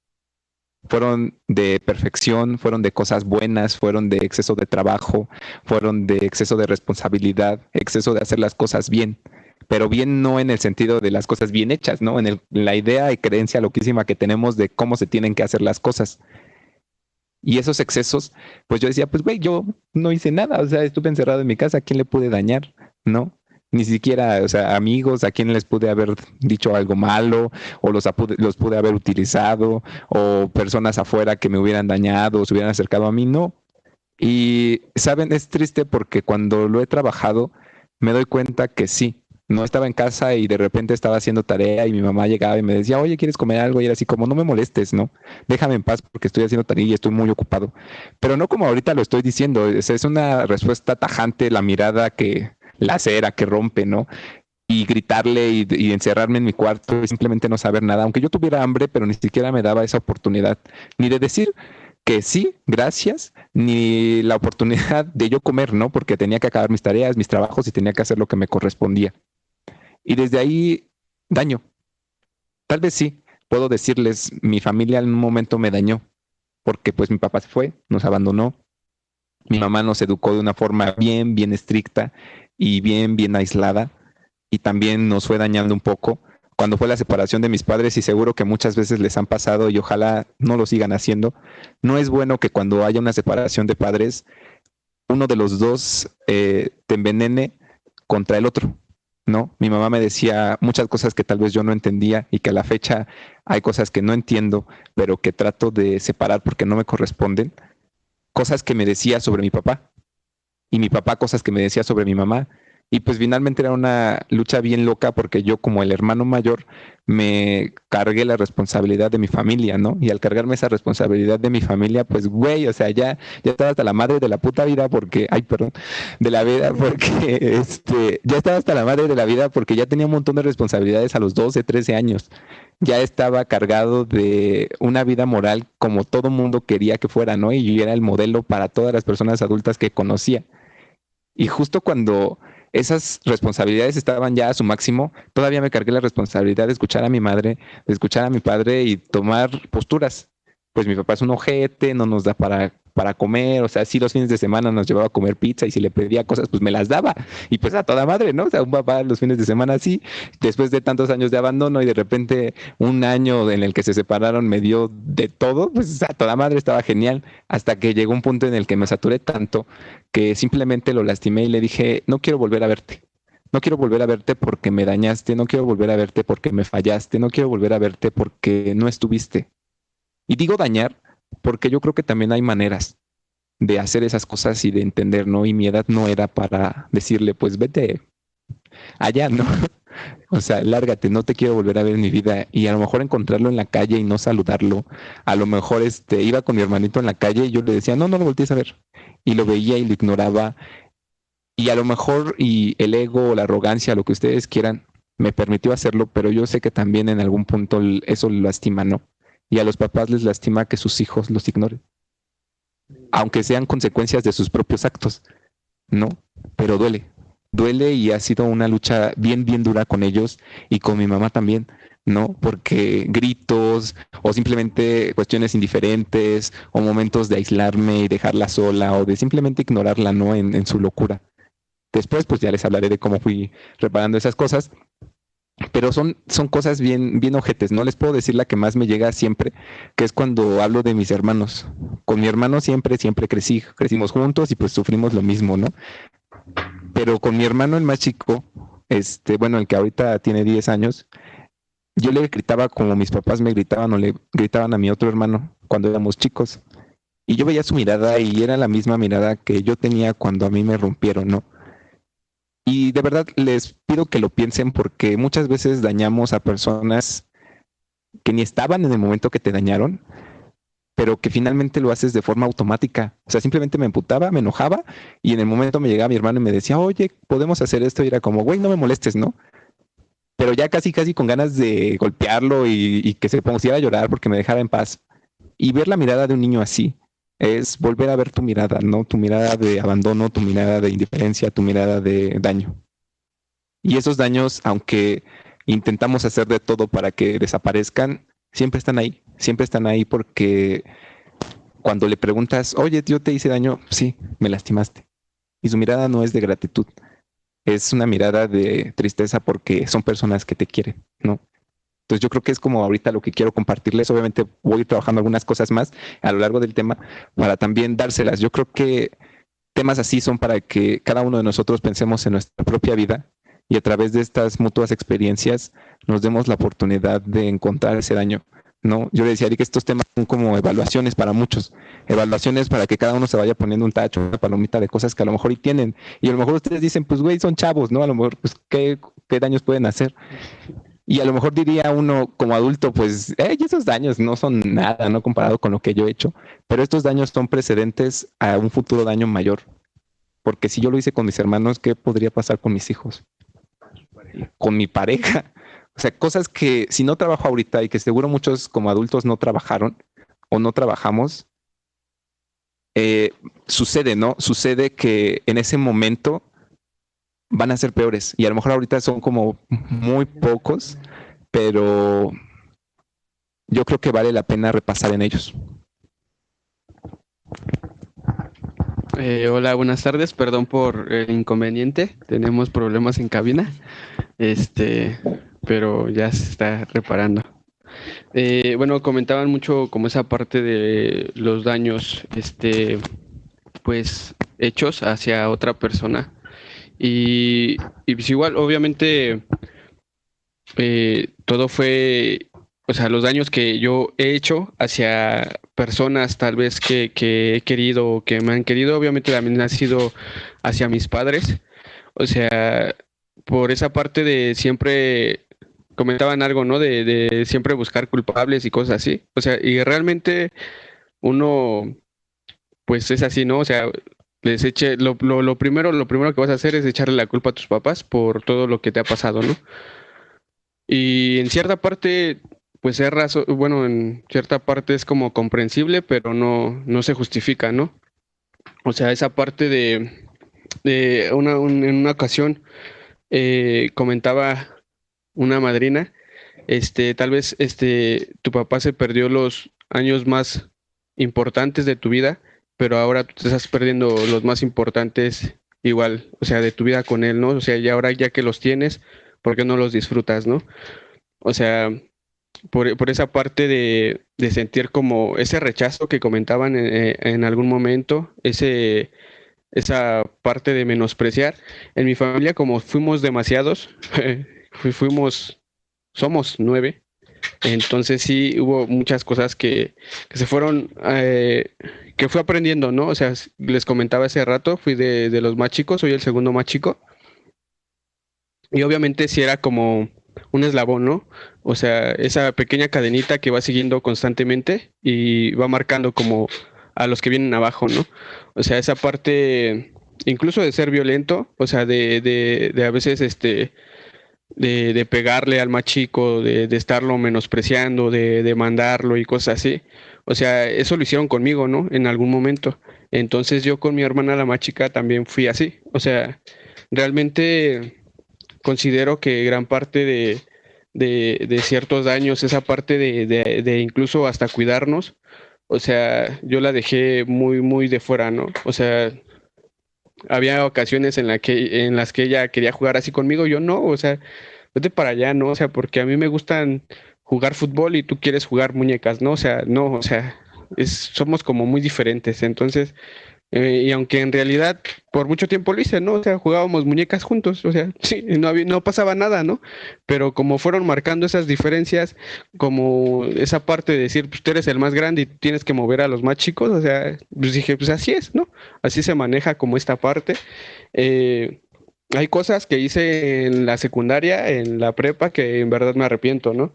Fueron de perfección, fueron de cosas buenas, fueron de exceso de trabajo, fueron de exceso de responsabilidad, exceso de hacer las cosas bien, pero bien no en el sentido de las cosas bien hechas, ¿no? En la idea y creencia loquísima que tenemos de cómo se tienen que hacer las cosas. Y esos excesos, pues yo decía, pues güey, yo no hice nada, o sea, estuve encerrado en mi casa, ¿a quién le pude dañar? ¿No? Ni siquiera, o sea, amigos, a quién les pude haber dicho algo malo, o los pude haber utilizado, o personas afuera que me hubieran dañado, o se hubieran acercado a mí, no. Y, ¿saben? Es triste porque cuando lo he trabajado, me doy cuenta que sí. No estaba en casa y de repente estaba haciendo tarea y mi mamá llegaba y me decía, oye, ¿quieres comer algo? Y era así como, no me molestes, ¿no? Déjame en paz porque estoy haciendo tarea y estoy muy ocupado. Pero no como ahorita lo estoy diciendo, es una respuesta tajante, la mirada la cera que rompe, ¿no? Y gritarle y encerrarme en mi cuarto y simplemente no saber nada, aunque yo tuviera hambre, pero ni siquiera me daba esa oportunidad, ni de decir que sí, gracias, ni la oportunidad de yo comer, ¿no? Porque tenía que acabar mis tareas, mis trabajos y tenía que hacer lo que me correspondía. Y desde ahí, daño. Tal vez sí, puedo decirles, mi familia en un momento me dañó, porque pues mi papá se fue, nos abandonó, mi mamá nos educó de una forma bien estricta y bien aislada, y también nos fue dañando un poco cuando fue la separación de mis padres, y seguro que muchas veces les han pasado y ojalá no lo sigan haciendo. No es bueno que cuando haya una separación de padres, uno de los dos te envenene contra el otro, ¿no? Mi mamá me decía muchas cosas que tal vez yo no entendía y que a la fecha hay cosas que no entiendo, pero que trato de separar porque no me corresponden. Cosas que me decía sobre mi papá y mi papá cosas que me decía sobre mi mamá. Y pues finalmente era una lucha bien loca porque yo como el hermano mayor me cargué la responsabilidad de mi familia, ¿no? Y al cargarme esa responsabilidad de mi familia, pues güey, o sea, ya estaba hasta la madre de la puta vida porque, ay, perdón, de la vida porque, ya estaba hasta la madre de la vida porque ya tenía un montón de responsabilidades a los 12, 13 años. Ya estaba cargado de una vida moral como todo mundo quería que fuera, ¿no? Y yo era el modelo para todas las personas adultas que conocía. Y justo cuando esas responsabilidades estaban ya a su máximo, todavía me cargué la responsabilidad de escuchar a mi madre, de escuchar a mi padre y tomar posturas. Pues mi papá es un ojete, no nos da para comer, o sea, sí los fines de semana nos llevaba a comer pizza y si le pedía cosas, pues me las daba. Y pues a toda madre, ¿no? O sea, un papá los fines de semana sí, después de tantos años de abandono y de repente un año en el que se separaron me dio de todo, pues a toda madre estaba genial, hasta que llegó un punto en el que me saturé tanto que simplemente lo lastimé y le dije, no quiero volver a verte. No quiero volver a verte porque me dañaste, no quiero volver a verte porque me fallaste, no quiero volver a verte porque no estuviste. Y digo dañar porque yo creo que también hay maneras de hacer esas cosas y de entender, ¿no? Y mi edad no era para decirle, pues vete allá, ¿no? O sea, lárgate, no te quiero volver a ver en mi vida. Y a lo mejor encontrarlo en la calle y no saludarlo. A lo mejor iba con mi hermanito en la calle y yo le decía, no lo voltees a ver. Y lo veía y lo ignoraba. Y a lo mejor y el ego o la arrogancia, lo que ustedes quieran, me permitió hacerlo, pero yo sé que también en algún punto eso lo lastima, ¿no? Y a los papás les lastima que sus hijos los ignoren, aunque sean consecuencias de sus propios actos, ¿no? Pero duele y ha sido una lucha bien dura con ellos y con mi mamá también, ¿no? Porque gritos o simplemente cuestiones indiferentes o momentos de aislarme y dejarla sola o de simplemente ignorarla, ¿no? En su locura. Después, pues ya les hablaré de cómo fui reparando esas cosas. Pero son cosas bien ojetes. No les puedo decir la que más me llega siempre, que es cuando hablo de mis hermanos. Con mi hermano siempre crecimos juntos y pues sufrimos lo mismo, ¿no? Pero con mi hermano el más chico, bueno, el que ahorita tiene 10 años, yo le gritaba como mis papás me gritaban o le gritaban a mi otro hermano cuando éramos chicos. Y yo veía su mirada y era la misma mirada que yo tenía cuando a mí me rompieron, ¿no? Y de verdad les pido que lo piensen porque muchas veces dañamos a personas que ni estaban en el momento que te dañaron, pero que finalmente lo haces de forma automática. O sea, simplemente me emputaba, me enojaba y en el momento me llegaba mi hermano y me decía, oye, podemos hacer esto. Y era como, güey, no me molestes, ¿no? Pero ya casi con ganas de golpearlo y que se pusiera a llorar porque me dejara en paz. Y ver la mirada de un niño así es volver a ver tu mirada, ¿no? Tu mirada de abandono, tu mirada de indiferencia, tu mirada de daño. Y esos daños, aunque intentamos hacer de todo para que desaparezcan, siempre están ahí porque cuando le preguntas, oye, yo te hice daño, sí, me lastimaste. Y su mirada no es de gratitud, es una mirada de tristeza porque son personas que te quieren, ¿no? Entonces yo creo que es como ahorita lo que quiero compartirles. Obviamente voy a ir trabajando algunas cosas más a lo largo del tema para también dárselas. Yo creo que temas así son para que cada uno de nosotros pensemos en nuestra propia vida y a través de estas mutuas experiencias nos demos la oportunidad de encontrar ese daño, ¿no? Yo le decía a Eric que estos temas son como evaluaciones para muchos, evaluaciones para que cada uno se vaya poniendo un tacho, una palomita de cosas que a lo mejor y tienen. Y a lo mejor ustedes dicen, pues güey, son chavos, ¿no? A lo mejor, pues, ¿qué daños pueden hacer? Y a lo mejor diría uno como adulto, pues, esos daños no son nada, ¿no? Comparado con lo que yo he hecho. Pero estos daños son precedentes a un futuro daño mayor. Porque si yo lo hice con mis hermanos, ¿qué podría pasar con mis hijos? Con mi pareja. O sea, cosas que si no trabajo ahorita y que seguro muchos como adultos no trabajaron o no trabajamos, sucede, ¿no? Sucede que en ese momento van a ser peores y a lo mejor ahorita son como muy pocos, pero yo creo que vale la pena repasar en ellos. Hola, buenas tardes. Perdón por el inconveniente. Tenemos problemas en cabina, pero ya se está reparando. Bueno, comentaban mucho como esa parte de los daños, pues hechos hacia otra persona. Y pues igual, obviamente, todo fue, o sea, los daños que yo he hecho hacia personas tal vez que he querido o que me han querido, obviamente también ha sido hacia mis padres. O sea, por esa parte de siempre comentaban algo, ¿no? De siempre buscar culpables y cosas así. O sea, y realmente uno, pues es así, ¿no? O sea, les eche, lo primero que vas a hacer es echarle la culpa a tus papás por todo lo que te ha pasado, ¿no? Y en cierta parte, pues es razón, bueno, en cierta parte es como comprensible, pero no se justifica, ¿no? O sea, esa parte en una ocasión comentaba una madrina, tal vez tu papá se perdió los años más importantes de tu vida, pero ahora tú te estás perdiendo los más importantes igual, o sea, de tu vida con él, ¿no? O sea, y ahora ya que los tienes, ¿por qué no los disfrutas, no? O sea, por esa parte de sentir como ese rechazo que comentaban en algún momento, esa parte de menospreciar. En mi familia, como fuimos demasiados, somos 9, entonces sí hubo muchas cosas que se fueron, que fui aprendiendo, ¿no? O sea, les comentaba hace rato, fui de los más chicos, soy el segundo más chico, y obviamente sí era como un eslabón, ¿no? O sea, esa pequeña cadenita que va siguiendo constantemente y va marcando como a los que vienen abajo, ¿no? O sea, esa parte, incluso de ser violento, o sea, de a veces, de pegarle al más chico, de estarlo menospreciando, de mandarlo y cosas así. O sea, eso lo hicieron conmigo, ¿no? En algún momento. Entonces yo con mi hermana, la más chica, también fui así. O sea, realmente considero que gran parte de ciertos daños, esa parte de incluso hasta cuidarnos, o sea, yo la dejé muy de fuera, ¿no? O sea, había ocasiones en las que ella quería jugar así conmigo, yo no, o sea, vete para allá, ¿no? O sea, porque a mí me gustan jugar fútbol y tú quieres jugar muñecas, ¿no? O sea, no, o sea, somos como muy diferentes. Entonces, y aunque en realidad por mucho tiempo lo hice, ¿no? O sea, jugábamos muñecas juntos, o sea, sí, no pasaba nada, ¿no? Pero como fueron marcando esas diferencias, como esa parte de decir, pues tú eres el más grande y tienes que mover a los más chicos, o sea, pues dije, pues así es, ¿no? Así se maneja como esta parte. Eh, Hay cosas que hice en la secundaria, en la prepa, que en verdad me arrepiento, ¿no?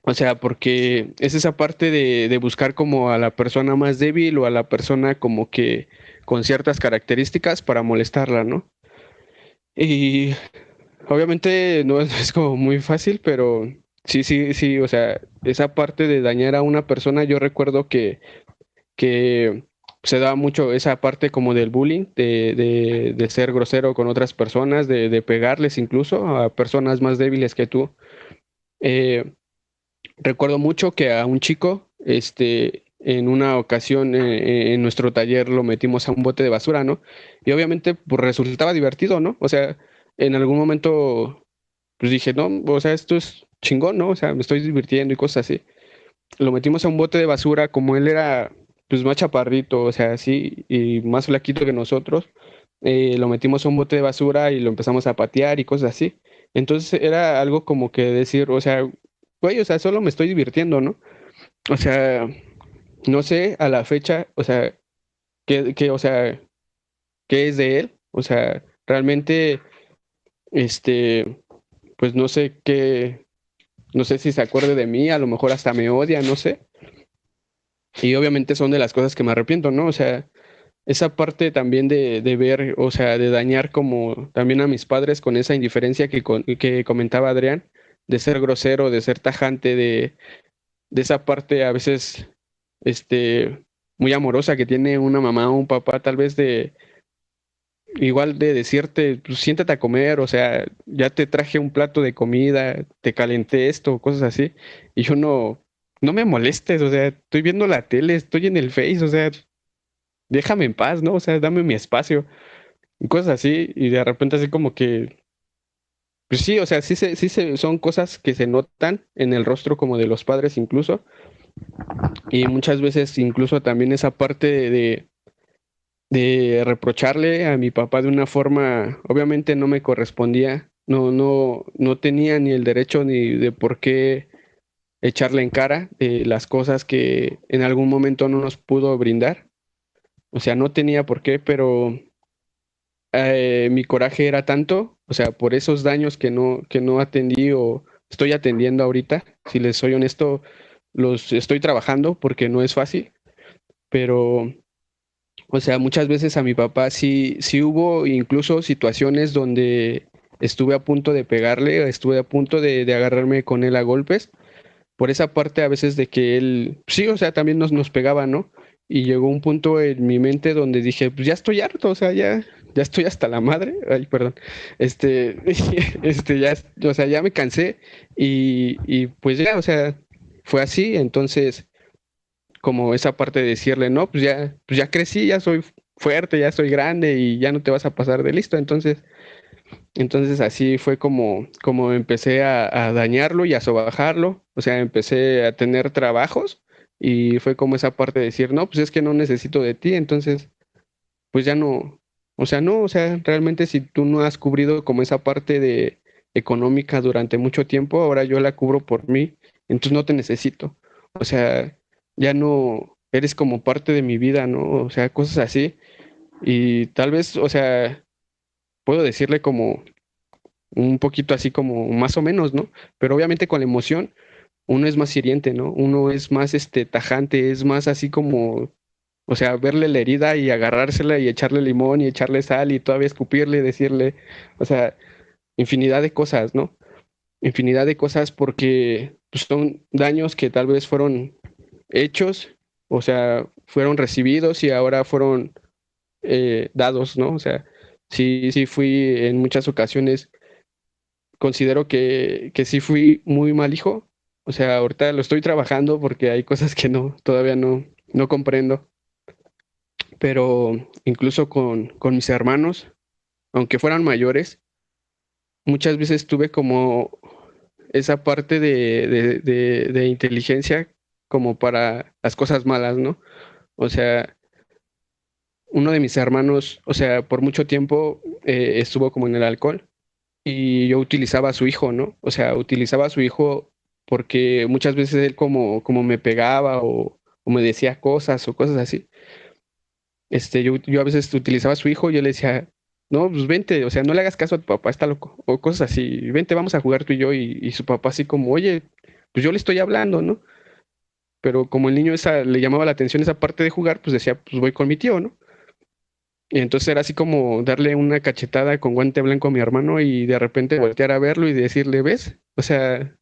O sea, porque es esa parte de buscar como a la persona más débil o a la persona como que con ciertas características para molestarla, ¿no? Y obviamente no es, es como muy fácil, pero sí, o sea, esa parte de dañar a una persona, yo recuerdo que se daba mucho esa parte como del bullying, de ser grosero con otras personas, de pegarles incluso a personas más débiles que tú. Eh, Recuerdo mucho que a un chico, en una ocasión en nuestro taller lo metimos a un bote de basura, ¿no? Y obviamente pues resultaba divertido, ¿no? O sea, en algún momento pues dije, no, o sea, esto es chingón, ¿no? O sea, me estoy divirtiendo y cosas así. Lo metimos a un bote de basura, como él era pues más chaparrito, o sea, así, y más flaquito que nosotros, lo metimos a un bote de basura y lo empezamos a patear y cosas así. Entonces era algo como que decir, o sea, güey, o sea, solo me estoy divirtiendo, ¿no? O sea, no sé a la fecha, o sea, o sea, qué es de él, o sea, realmente, este, pues no sé qué, no sé si se acuerde de mí, a lo mejor hasta me odia, no sé. Y obviamente son de las cosas que me arrepiento, ¿no? O sea, esa parte también de ver, o sea, de dañar como también a mis padres con esa indiferencia que comentaba Adrián, de ser grosero, de ser tajante, de esa parte a veces, este, muy amorosa que tiene una mamá o un papá, tal vez de, igual de decirte, pues siéntate a comer, o sea, ya te traje un plato de comida, te calenté esto, cosas así, y yo no me molestes, o sea, estoy viendo la tele, estoy en el Face, o sea, déjame en paz, ¿no? O sea, dame mi espacio, y cosas así, y de repente así como que, pues sí, o sea, son cosas que se notan en el rostro como de los padres incluso, y muchas veces incluso también esa parte de reprocharle a mi papá de una forma, obviamente no me correspondía, no tenía ni el derecho ni de por qué echarle en cara las cosas que en algún momento no nos pudo brindar. O sea, no tenía por qué, pero mi coraje era tanto, o sea, por esos daños que no atendí o estoy atendiendo ahorita, si les soy honesto, los estoy trabajando porque no es fácil, pero o sea, muchas veces a mi papá sí hubo incluso situaciones donde estuve a punto de pegarle, estuve a punto de agarrarme con él a golpes, por esa parte a veces de que él, sí, o sea, también nos pegaba, ¿no? Y llegó un punto en mi mente donde dije, pues ya estoy harto, o sea, ya estoy hasta la madre, ay, perdón, este, ya, o sea, ya me cansé y pues ya, o sea, fue así, entonces como esa parte de decirle, no, pues ya crecí, ya soy fuerte, ya soy grande y ya no te vas a pasar de listo. Entonces así fue como empecé a dañarlo y a sobajarlo. O sea, empecé a tener trabajos y fue como esa parte de decir, no, pues es que no necesito de ti. Entonces, pues ya no, o sea, no, o sea, realmente si tú no has cubrido como esa parte de económica durante mucho tiempo, ahora yo la cubro por mí, entonces no te necesito. O sea, ya no eres como parte de mi vida, ¿no? O sea, cosas así. Y tal vez, o sea, puedo decirle como un poquito así como más o menos, ¿no? Pero obviamente con la emoción uno es más hiriente, ¿no? Uno es más tajante, es más así como, o sea, verle la herida y agarrársela y echarle limón y echarle sal y todavía escupirle y decirle, o sea, infinidad de cosas, ¿no? Infinidad de cosas porque pues, son daños que tal vez fueron hechos, o sea, fueron recibidos y ahora fueron dados, ¿no? O sea, sí fui en muchas ocasiones, considero que sí fui muy mal hijo. O sea, ahorita lo estoy trabajando porque hay cosas que todavía no comprendo. Pero incluso con mis hermanos, aunque fueran mayores, muchas veces tuve como esa parte de inteligencia como para las cosas malas, ¿no? O sea, uno de mis hermanos, o sea, por mucho tiempo estuvo como en el alcohol y yo utilizaba a su hijo, ¿no? O sea, utilizaba a su hijo porque muchas veces él como me pegaba o me decía cosas o cosas así. Yo a veces utilizaba a su hijo y yo le decía, no, pues vente, o sea, no le hagas caso a tu papá, está loco, o cosas así, vente, vamos a jugar tú y yo, y su papá así como, oye, pues yo le estoy hablando, ¿no? Pero como el niño le llamaba la atención esa parte de jugar, pues decía, pues voy con mi tío, ¿no? Y entonces era así como darle una cachetada con guante blanco a mi hermano y de repente voltear a verlo y decirle, ¿ves? O sea,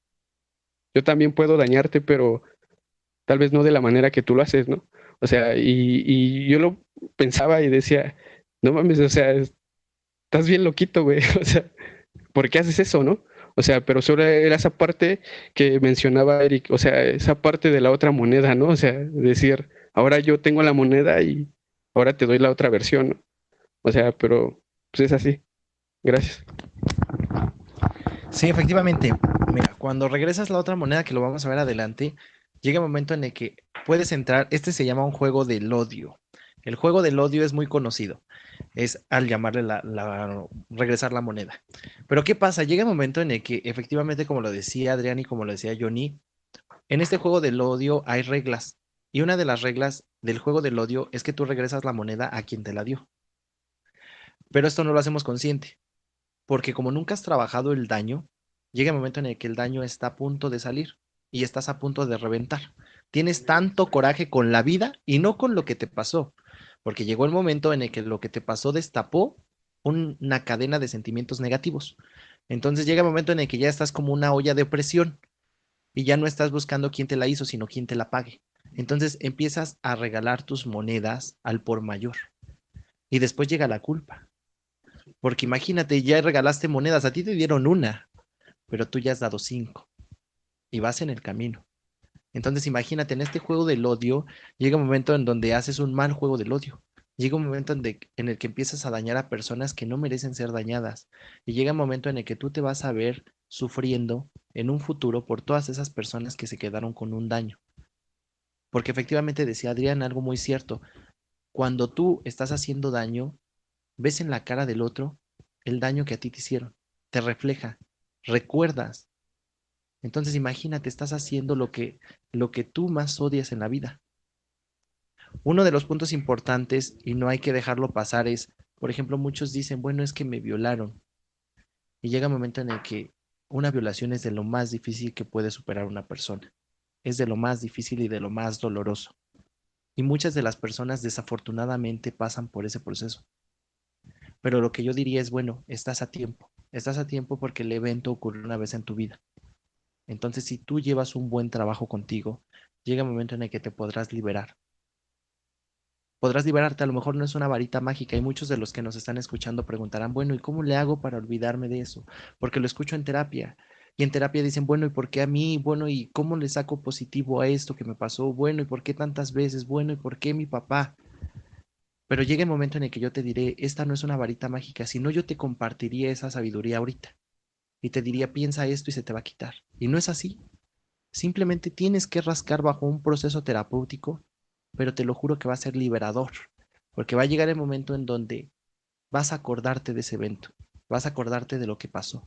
yo también puedo dañarte, pero tal vez no de la manera que tú lo haces, ¿no? O sea, y yo lo pensaba y decía, no mames, o sea, estás bien loquito, güey. O sea, ¿por qué haces eso, no? O sea, pero solo era esa parte que mencionaba Eric, o sea, esa parte de la otra moneda, ¿no? O sea, decir, ahora yo tengo la moneda y ahora te doy la otra versión, ¿no? O sea, pero pues es así. Gracias. Sí, efectivamente. Mira, cuando regresas la otra moneda, que lo vamos a ver adelante, llega un momento en el que puedes entrar. Este se llama un juego del odio. El juego del odio es muy conocido. Es al llamarle regresar la moneda. Pero ¿qué pasa? Llega un momento en el que efectivamente, como lo decía Adrián y como lo decía Johnny, en este juego del odio hay reglas. Y una de las reglas del juego del odio es que tú regresas la moneda a quien te la dio. Pero esto no lo hacemos consciente. Porque como nunca has trabajado el daño, llega el momento en el que el daño está a punto de salir y estás a punto de reventar. Tienes tanto coraje con la vida y no con lo que te pasó, porque llegó el momento en el que lo que te pasó destapó una cadena de sentimientos negativos. Entonces llega el momento en el que ya estás como una olla de presión y ya no estás buscando quién te la hizo, sino quién te la pague. Entonces empiezas a regalar tus monedas al por mayor y después llega la culpa. Porque imagínate, ya regalaste monedas, a ti te dieron una, pero tú ya has dado 5 y vas en el camino. Entonces imagínate, en este juego del odio, llega un momento en donde haces un mal juego del odio. Llega un momento en el que empiezas a dañar a personas que no merecen ser dañadas. Y llega un momento en el que tú te vas a ver sufriendo en un futuro por todas esas personas que se quedaron con un daño. Porque efectivamente decía Adrián algo muy cierto. Cuando tú estás haciendo daño, ves en la cara del otro el daño que a ti te hicieron, te refleja, recuerdas. Entonces imagínate, estás haciendo lo que tú más odias en la vida. Uno de los puntos importantes, y no hay que dejarlo pasar, es, por ejemplo, muchos dicen, bueno, es que me violaron. Y llega un momento en el que una violación es de lo más difícil que puede superar una persona. Es de lo más difícil y de lo más doloroso. Y muchas de las personas desafortunadamente pasan por ese proceso. Pero lo que yo diría es, bueno, estás a tiempo. Estás a tiempo porque el evento ocurrió una vez en tu vida. Entonces, si tú llevas un buen trabajo contigo, llega un momento en el que te podrás liberar. Podrás liberarte, a lo mejor no es una varita mágica y muchos de los que nos están escuchando preguntarán, bueno, ¿y cómo le hago para olvidarme de eso? Porque lo escucho en terapia. Y en terapia dicen, bueno, ¿y por qué a mí? Bueno, ¿y cómo le saco positivo a esto que me pasó? Bueno, ¿y por qué tantas veces? Bueno, ¿y por qué mi papá? Pero llega el momento en el que yo te diré, esta no es una varita mágica, sino yo te compartiría esa sabiduría ahorita. Y te diría, piensa esto y se te va a quitar. Y no es así. Simplemente tienes que rascar bajo un proceso terapéutico, pero te lo juro que va a ser liberador, porque va a llegar el momento en donde vas a acordarte de ese evento, vas a acordarte de lo que pasó,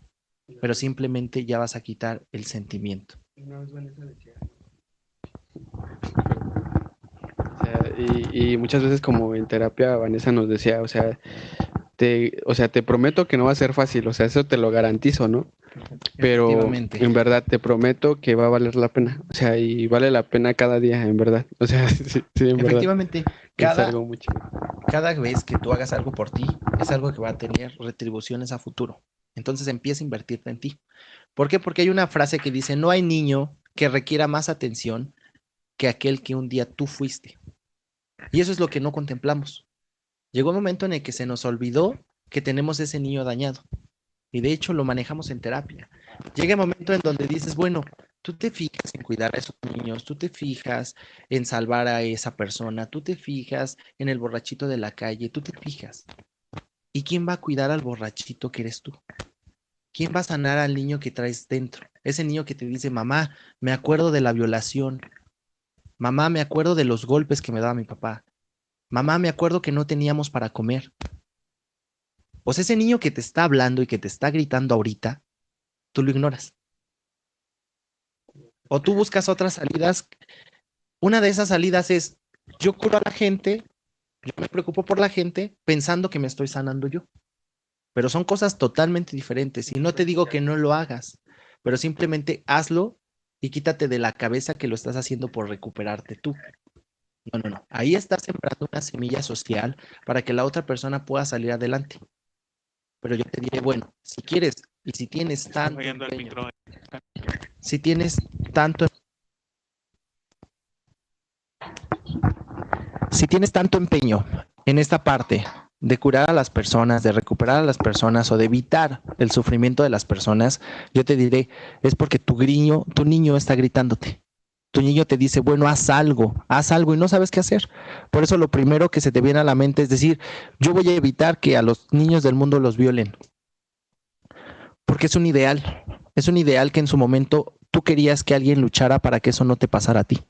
pero simplemente ya vas a quitar el sentimiento. O sea, y muchas veces como en terapia Vanessa nos decía, o sea, te prometo que no va a ser fácil, o sea, eso te lo garantizo, ¿no? Pero en verdad te prometo que va a valer la pena, o sea, y vale la pena cada día, en verdad. O sea, sí, sí, en verdad. Efectivamente, Es algo muy chido. cada vez que tú hagas algo por ti, es algo que va a tener retribuciones a futuro. Entonces empieza a invertirte en ti. ¿Por qué? Porque hay una frase que dice, no hay niño que requiera más atención que aquel que un día tú fuiste. Y eso es lo que no contemplamos. Llegó un momento en el que se nos olvidó que tenemos ese niño dañado. Y de hecho lo manejamos en terapia. Llega el momento en donde dices, bueno, tú te fijas en cuidar a esos niños, tú te fijas en salvar a esa persona, tú te fijas en el borrachito de la calle, tú te fijas. ¿Y quién va a cuidar al borrachito que eres tú? ¿Quién va a sanar al niño que traes dentro? Ese niño que te dice, mamá, me acuerdo de la violación. Mamá, me acuerdo de los golpes que me daba mi papá. Mamá, me acuerdo que no teníamos para comer. Pues ese niño que te está hablando y que te está gritando ahorita, tú lo ignoras. O tú buscas otras salidas. Una de esas salidas es, yo curo a la gente, yo me preocupo por la gente pensando que me estoy sanando yo. Pero son cosas totalmente diferentes. Y no te digo que no lo hagas, pero simplemente hazlo y quítate de la cabeza que lo estás haciendo por recuperarte tú. No, no, no. Ahí estás sembrando una semilla social para que la otra persona pueda salir adelante. Pero yo te diré, bueno, si quieres y si tienes tanto empeño, si tienes tanto, si tienes tanto empeño en esta parte de curar a las personas, de recuperar a las personas o de evitar el sufrimiento de las personas, yo te diré, es porque tu niño está gritándote. Tu niño te dice, bueno, haz algo y no sabes qué hacer. Por eso lo primero que se te viene a la mente es decir, yo voy a evitar que a los niños del mundo los violen. Porque es un ideal que en su momento tú querías que alguien luchara para que eso no te pasara a ti.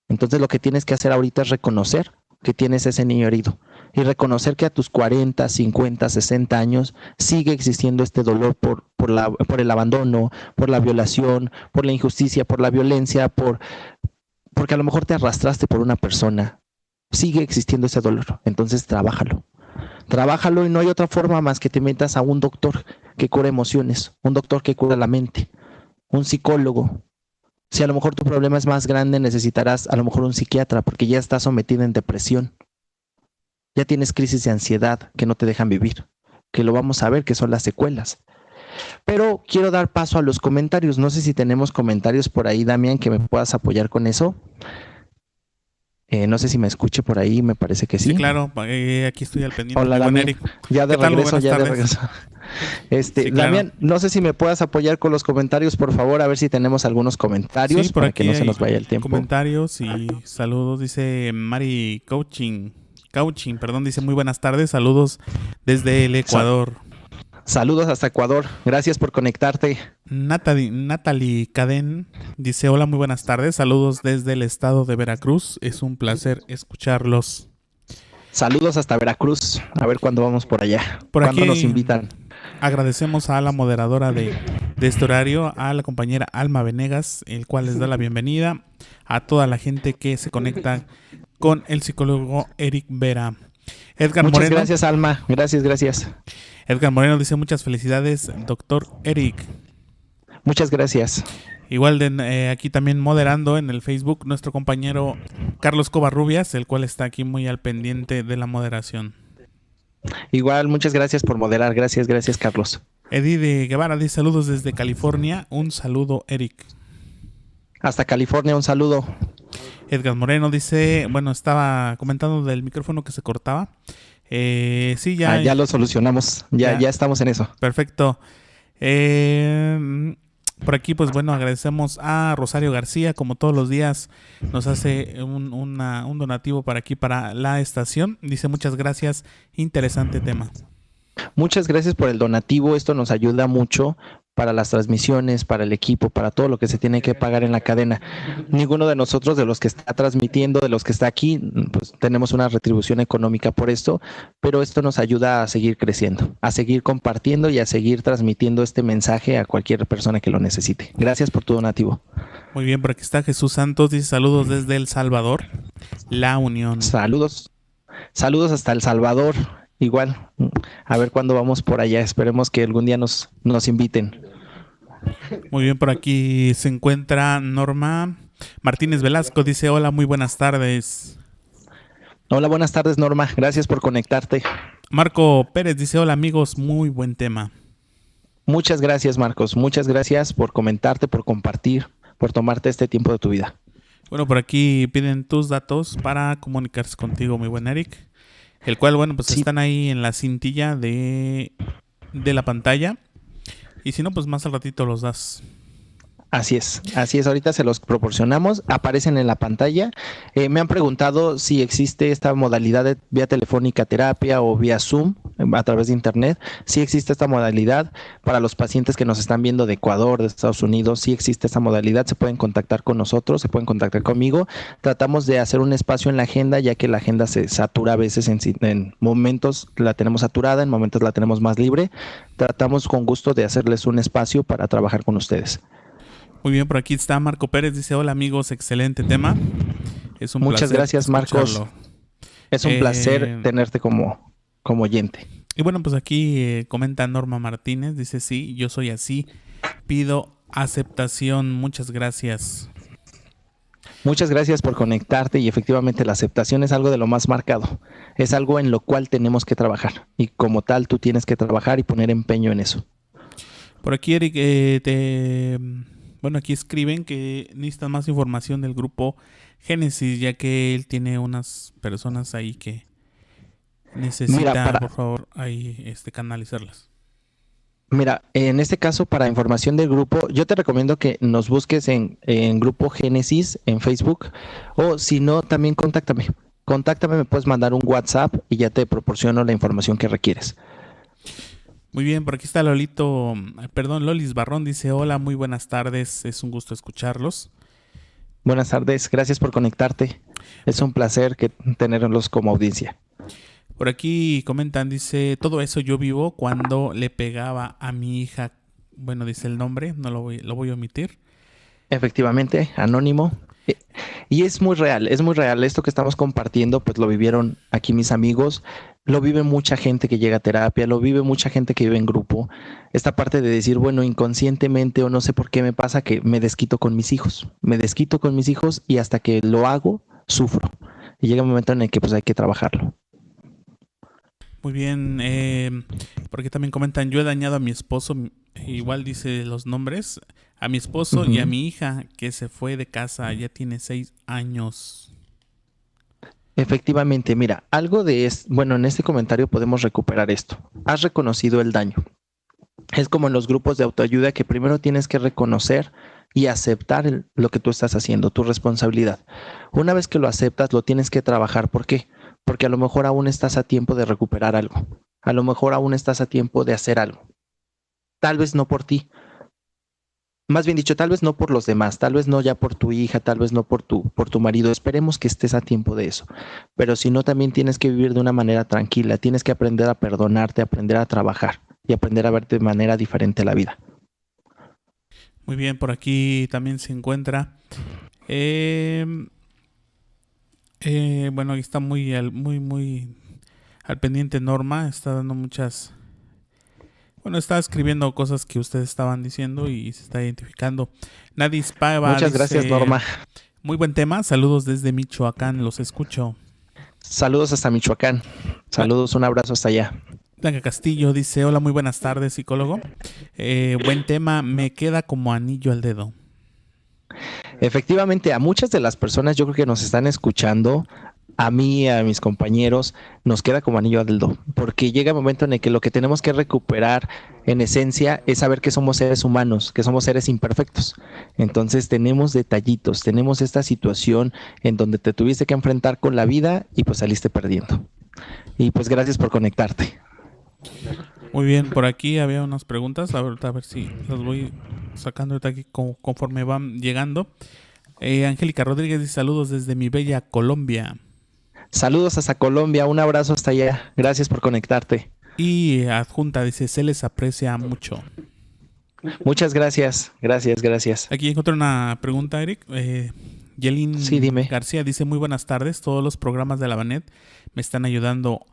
Entonces lo que tienes que hacer ahorita es reconocer que tienes ese niño herido y reconocer que a tus 40, 50, 60 años sigue existiendo este dolor por el abandono, por la violación, por la injusticia, por la violencia, porque a lo mejor te arrastraste por una persona. Sigue existiendo ese dolor, entonces trabájalo y no hay otra forma más que te metas a un doctor que cura emociones, un doctor que cura la mente, un psicólogo. Si a lo mejor tu problema es más grande, necesitarás a lo mejor un psiquiatra porque ya estás sometido en depresión. Ya tienes crisis de ansiedad que no te dejan vivir, que lo vamos a ver, que son las secuelas. Pero quiero dar paso a los comentarios. No sé si tenemos comentarios por ahí, Damián, que me puedas apoyar con eso. No sé si me escuche por ahí, me parece que sí. Sí, claro, aquí estoy al pendiente. Hola, Damián. Eric. Ya de regreso. Sí, claro. Damián, no sé si me puedas apoyar con los comentarios, por favor, a ver si tenemos algunos comentarios sí, por para aquí que no se nos vaya el tiempo. Comentarios y saludos, dice Mari Couching, dice muy buenas tardes, saludos desde el Ecuador. Saludos hasta Ecuador, gracias por conectarte. Natalie Caden dice hola, muy buenas tardes, saludos desde el estado de Veracruz, es un placer escucharlos. Saludos hasta Veracruz, a ver cuándo vamos por allá, por cuándo aquí nos invitan. Agradecemos a la moderadora de este horario, a la compañera Alma Venegas, el cual les da la bienvenida a toda la gente que se conecta con el psicólogo Eric Vera. Edgar Muchas Moreno, gracias, Alma, gracias. Edgar Moreno dice muchas felicidades, doctor Eric. Muchas gracias. Igual aquí también moderando en el Facebook nuestro compañero Carlos Covarrubias, el cual está aquí muy al pendiente de la moderación. Igual, muchas gracias por moderar, gracias Carlos. Eddie de Guevara dice saludos desde California, un saludo Eric. Hasta California, un saludo. Edgar Moreno dice, bueno, estaba comentando del micrófono que se cortaba. Sí, ya lo solucionamos, ya estamos en eso. Perfecto. Por aquí, pues bueno, agradecemos a Rosario García, como todos los días, nos hace un donativo para aquí, para la estación. Dice, muchas gracias, interesante tema. Muchas gracias por el donativo, esto nos ayuda mucho para las transmisiones, para el equipo, para todo lo que se tiene que pagar en la cadena. Ninguno de nosotros, de los que está transmitiendo, de los que está aquí, pues tenemos una retribución económica por esto, pero esto nos ayuda a seguir creciendo, a seguir compartiendo y a seguir transmitiendo este mensaje a cualquier persona que lo necesite. Gracias por tu donativo. Muy bien, por aquí está Jesús Santos, dice saludos desde El Salvador, La Unión. Saludos hasta El Salvador. Igual, a ver cuándo vamos por allá. Esperemos que algún día nos inviten. Muy bien, por aquí se encuentra Norma Martínez Velasco. Dice, hola, muy buenas tardes. Hola, buenas tardes, Norma. Gracias por conectarte. Marco Pérez dice, hola, amigos, muy buen tema. Muchas gracias, Marcos. Muchas gracias por comentarte, por compartir, por tomarte este tiempo de tu vida. Bueno, por aquí piden tus datos para comunicarse contigo, mi buen Eric. El cual, bueno, pues sí, están ahí en la cintilla de la pantalla. Y si no, pues más al ratito los das. Así es. Ahorita se los proporcionamos. Aparecen en la pantalla. Me han preguntado si existe esta modalidad de vía telefónica terapia o vía Zoom. a través de internet. Sí existe esta modalidad. Para los pacientes que nos están viendo de Ecuador, de Estados Unidos, sí existe esta modalidad. Se pueden contactar con nosotros, se pueden contactar conmigo. Tratamos de hacer un espacio en la agenda, ya que la agenda se satura a veces en momentos la tenemos saturada, en momentos la tenemos más libre. Tratamos con gusto de hacerles un espacio para trabajar con ustedes. Muy bien, por aquí está Marco Pérez, dice, hola amigos, excelente tema. Es un Muchas placer gracias, Marcos. escucharlo. Es un placer tenerte como oyente. Y bueno, pues aquí comenta Norma Martínez, dice, sí, yo soy así, pido aceptación, muchas gracias. Muchas gracias por conectarte y efectivamente la aceptación es algo de lo más marcado. Es algo en lo cual tenemos que trabajar y como tal tú tienes que trabajar y poner empeño en eso. Por aquí, Eric, aquí escriben que necesitan más información del grupo Génesis, ya que él tiene unas personas ahí que necesitan, por favor, ahí canalizarlas. Mira, en este caso, para información del grupo, yo te recomiendo que nos busques en Grupo Génesis en Facebook, o si no, también contáctame. Contáctame, me puedes mandar un WhatsApp y ya te proporciono la información que requieres. Muy bien, por aquí está Lolis Barrón, dice, hola, muy buenas tardes, es un gusto escucharlos. Buenas tardes, gracias por conectarte. Es un placer tenerlos como audiencia. Por aquí comentan, dice, todo eso yo vivo cuando le pegaba a mi hija. Bueno, dice el nombre, no lo voy a omitir. Efectivamente, anónimo. Y es muy real. Esto que estamos compartiendo, pues lo vivieron aquí mis amigos, lo vive mucha gente que llega a terapia, lo vive mucha gente que vive en grupo. Esta parte de decir, bueno, inconscientemente o no sé por qué me pasa que me desquito con mis hijos. Me desquito con mis hijos y hasta que lo hago, sufro. Y llega un momento en el que pues hay que trabajarlo. Muy bien, porque también comentan, yo he dañado a mi esposo, igual dice los nombres, a mi esposo y a mi hija que se fue de casa, ya tiene 6 años. Efectivamente, mira, en este comentario podemos recuperar esto. Has reconocido el daño. Es como en los grupos de autoayuda que primero tienes que reconocer y aceptar lo que tú estás haciendo, tu responsabilidad. Una vez que lo aceptas, lo tienes que trabajar. ¿Por qué? Porque a lo mejor aún estás a tiempo de recuperar algo. A lo mejor aún estás a tiempo de hacer algo. Tal vez no por ti. Más bien dicho, tal vez no por los demás, tal vez no ya por tu hija, tal vez no por tu marido. Esperemos que estés a tiempo de eso. Pero si no, también tienes que vivir de una manera tranquila. Tienes que aprender a perdonarte, aprender a trabajar y aprender a ver de manera diferente la vida. Muy bien, por aquí también se encuentra... aquí está muy al pendiente Norma, está dando muchas... Bueno, está escribiendo cosas que ustedes estaban diciendo y se está identificando. Nadis Paiva Muchas gracias, Norma. Muy buen tema, saludos desde Michoacán, los escucho. Saludos hasta Michoacán. Saludos, un abrazo hasta allá. Blanca Castillo dice, hola, muy buenas tardes, psicólogo. Buen tema, me queda como anillo al dedo. Efectivamente, a muchas de las personas yo creo que nos están escuchando, a mí, a mis compañeros, nos queda como anillo al dedo, porque llega un momento en el que lo que tenemos que recuperar en esencia es saber que somos seres humanos, que somos seres imperfectos. Entonces tenemos detallitos, tenemos esta situación en donde te tuviste que enfrentar con la vida y pues saliste perdiendo. Y pues gracias por conectarte. Muy bien, por aquí había unas preguntas, a ver si las voy sacando ahorita aquí conforme van llegando. Angélica Rodríguez dice, saludos desde mi bella Colombia. Saludos hasta Colombia, un abrazo hasta allá, gracias por conectarte. Y adjunta dice, se les aprecia mucho. Muchas gracias, gracias. Aquí encontré una pregunta, Eric. Yelin sí, dime. García dice, muy buenas tardes, todos los programas de la Banet me están ayudando.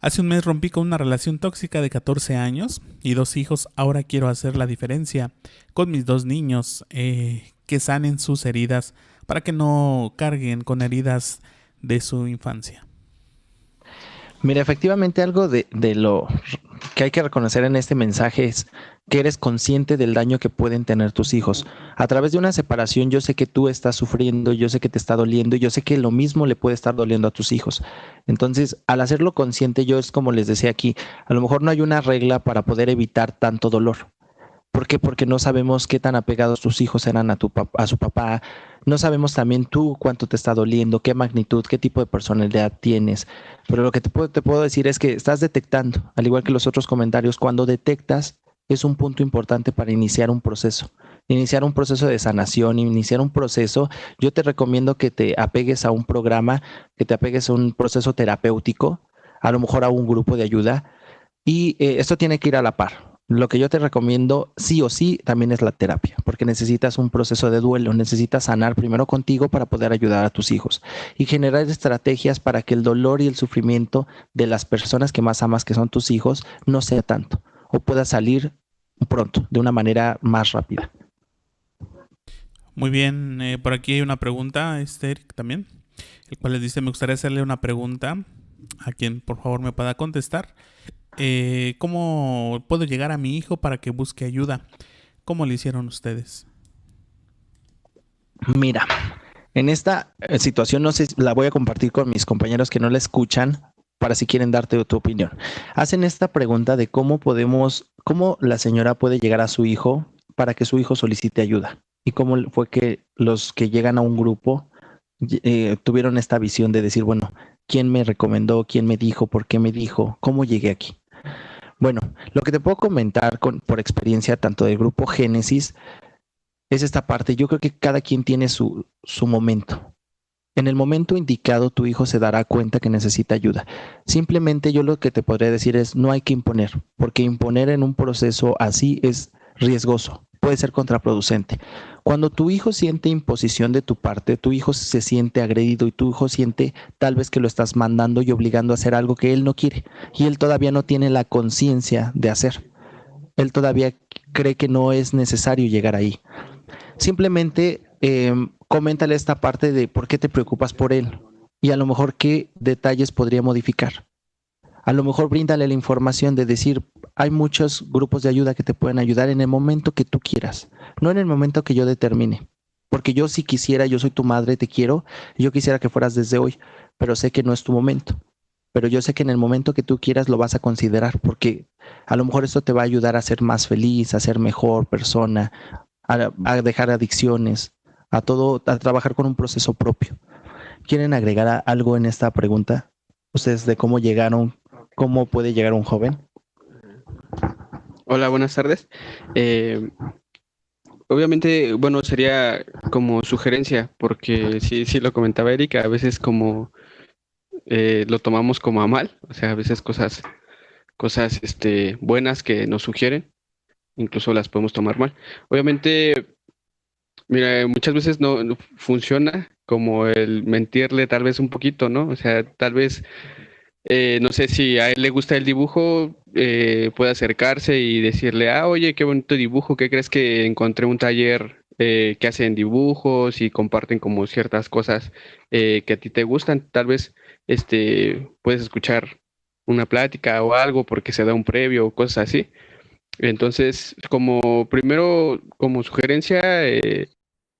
Hace un mes rompí con una relación tóxica de 14 años y 2 hijos. Ahora quiero hacer la diferencia con mis 2 niños, que sanen sus heridas para que no carguen con heridas de su infancia. Mira, efectivamente algo de lo que hay que reconocer en este mensaje es que eres consciente del daño que pueden tener tus hijos. A través de una separación yo sé que tú estás sufriendo, yo sé que te está doliendo y yo sé que lo mismo le puede estar doliendo a tus hijos. Entonces, al hacerlo consciente, yo es como les decía aquí, a lo mejor no hay una regla para poder evitar tanto dolor, ¿Por qué? Porque no sabemos qué tan apegados tus hijos eran a a su papá. No sabemos también tú cuánto te está doliendo, qué magnitud, qué tipo de personalidad tienes. Pero lo que te puedo decir es que estás detectando, al igual que los otros comentarios, cuando detectas es un punto importante para iniciar un proceso. Iniciar un proceso de sanación, iniciar un proceso. Yo te recomiendo que te apegues a un programa, que te apegues a un proceso terapéutico, a lo mejor a un grupo de ayuda. Y esto tiene que ir a la par. Lo que yo te recomiendo sí o sí también es la terapia, porque necesitas un proceso de duelo, necesitas sanar primero contigo para poder ayudar a tus hijos y generar estrategias para que el dolor y el sufrimiento de las personas que más amas, que son tus hijos, no sea tanto o pueda salir pronto, de una manera más rápida. Muy bien, por aquí hay una pregunta, Eric también, el cual les dice, me gustaría hacerle una pregunta a quien por favor me pueda contestar. ¿Cómo puedo llegar a mi hijo para que busque ayuda? ¿Cómo le hicieron ustedes? Mira, en esta situación no sé, la voy a compartir con mis compañeros que no la escuchan para si quieren darte tu opinión. Hacen esta pregunta de cómo la señora puede llegar a su hijo para que su hijo solicite ayuda y cómo fue que los que llegan a un grupo tuvieron esta visión de decir, bueno, ¿quién me recomendó? ¿Quién me dijo? ¿Por qué me dijo? ¿Cómo llegué aquí? Bueno, lo que te puedo comentar por experiencia tanto del grupo Génesis es esta parte. Yo creo que cada quien tiene su momento. En el momento indicado tu hijo se dará cuenta que necesita ayuda. Simplemente yo lo que te podría decir es no hay que imponer, porque imponer en un proceso así es riesgoso, puede ser contraproducente. Cuando tu hijo siente imposición de tu parte, tu hijo se siente agredido y tu hijo siente tal vez que lo estás mandando y obligando a hacer algo que él no quiere y él todavía no tiene la conciencia de hacer. Él todavía cree que no es necesario llegar ahí. Simplemente coméntale esta parte de por qué te preocupas por él y a lo mejor qué detalles podría modificar. A lo mejor bríndale la información de decir, hay muchos grupos de ayuda que te pueden ayudar en el momento que tú quieras, no en el momento que yo determine. Porque yo si quisiera, yo soy tu madre, te quiero, yo quisiera que fueras desde hoy, pero sé que no es tu momento. Pero yo sé que en el momento que tú quieras lo vas a considerar, porque a lo mejor esto te va a ayudar a ser más feliz, a ser mejor persona, a dejar adicciones, a trabajar con un proceso propio. ¿Quieren agregar algo en esta pregunta? Ustedes de cómo llegaron, cómo puede llegar un joven. Hola, buenas tardes. Obviamente, bueno, sería como sugerencia, porque sí lo comentaba Erika, a veces como lo tomamos como a mal, o sea, a veces cosas buenas que nos sugieren, incluso las podemos tomar mal. Obviamente, mira, muchas veces no funciona como el mentirle tal vez un poquito, ¿no? O sea, tal vez, no sé si a él le gusta el dibujo, puede acercarse y decirle, oye, qué bonito dibujo, ¿qué crees que encontré un taller que hacen dibujos y comparten como ciertas cosas que a ti te gustan? Tal vez puedes escuchar una plática o algo porque se da un previo o cosas así. Entonces, como primero, como sugerencia,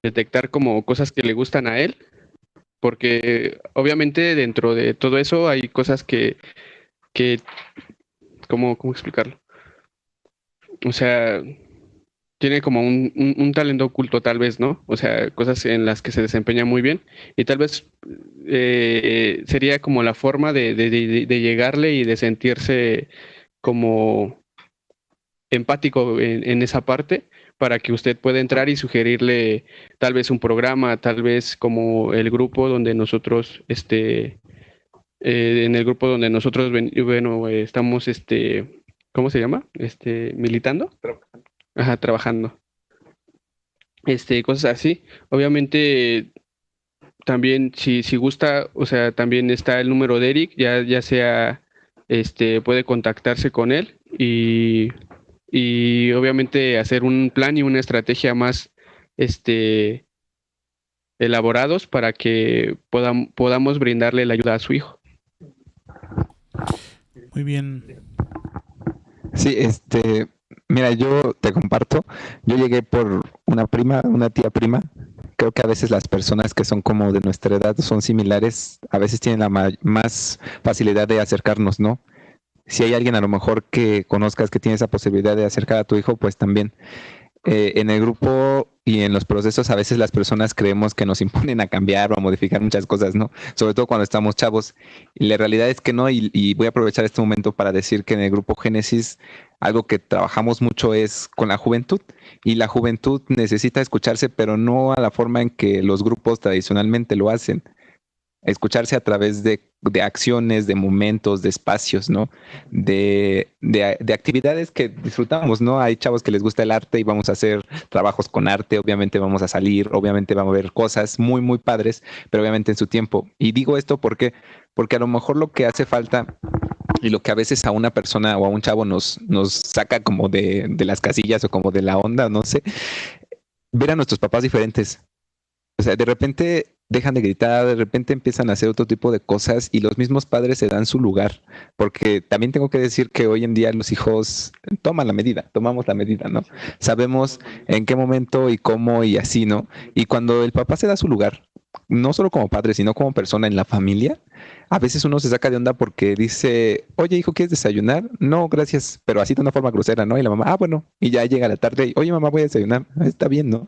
detectar como cosas que le gustan a él, porque obviamente dentro de todo eso hay cosas que ¿cómo explicarlo? O sea, tiene como un talento oculto tal vez, ¿no? O sea, cosas en las que se desempeña muy bien y tal vez sería como la forma de llegarle y de sentirse como empático en esa parte para que usted pueda entrar y sugerirle tal vez un programa, tal vez como el grupo donde nosotros, en el grupo donde nosotros, bueno, estamos, ¿cómo se llama? Militando. Ajá, trabajando. Cosas así. Obviamente, también, si gusta, o sea, también está el número de Eric, ya sea, puede contactarse con él y obviamente hacer un plan y una estrategia más, elaborados para que podamos brindarle la ayuda a su hijo. Muy bien. Sí, mira, yo te comparto, yo llegué por una prima, una tía prima. Creo que a veces las personas que son como de nuestra edad son similares, a veces tienen la más facilidad de acercarnos, ¿no? si hay alguien a lo mejor que conozcas que tiene esa posibilidad de acercar a tu hijo, pues también. En el grupo y en los procesos a veces las personas creemos que nos imponen a cambiar o a modificar muchas cosas, ¿no? Sobre todo cuando estamos chavos. Y la realidad es que no, y voy a aprovechar este momento para decir que en el grupo Génesis algo que trabajamos mucho es con la juventud. Y la juventud necesita escucharse, pero no a la forma en que los grupos tradicionalmente lo hacen. Escucharse a través de acciones, de momentos, de espacios, ¿no? De actividades que disfrutamos, ¿no? Hay chavos que les gusta el arte y vamos a hacer trabajos con arte, obviamente vamos a salir, obviamente vamos a ver cosas muy, muy padres, pero obviamente en su tiempo. Y digo esto porque a lo mejor lo que hace falta y lo que a veces a una persona o a un chavo nos saca como de las casillas o como de la onda, no sé, ver a nuestros papás diferentes. O sea, de repente dejan de gritar, de repente empiezan a hacer otro tipo de cosas y los mismos padres se dan su lugar, porque también tengo que decir que hoy en día los hijos tomamos la medida, ¿no? Sabemos en qué momento y cómo y así, ¿no? Y cuando el papá se da su lugar, no solo como padre, sino como persona en la familia, a veces uno se saca de onda porque dice, oye, hijo, ¿quieres desayunar? No, gracias, pero así de una forma grosera, ¿no? Y la mamá, bueno, y ya llega la tarde y, oye, mamá, voy a desayunar. Está bien, ¿no?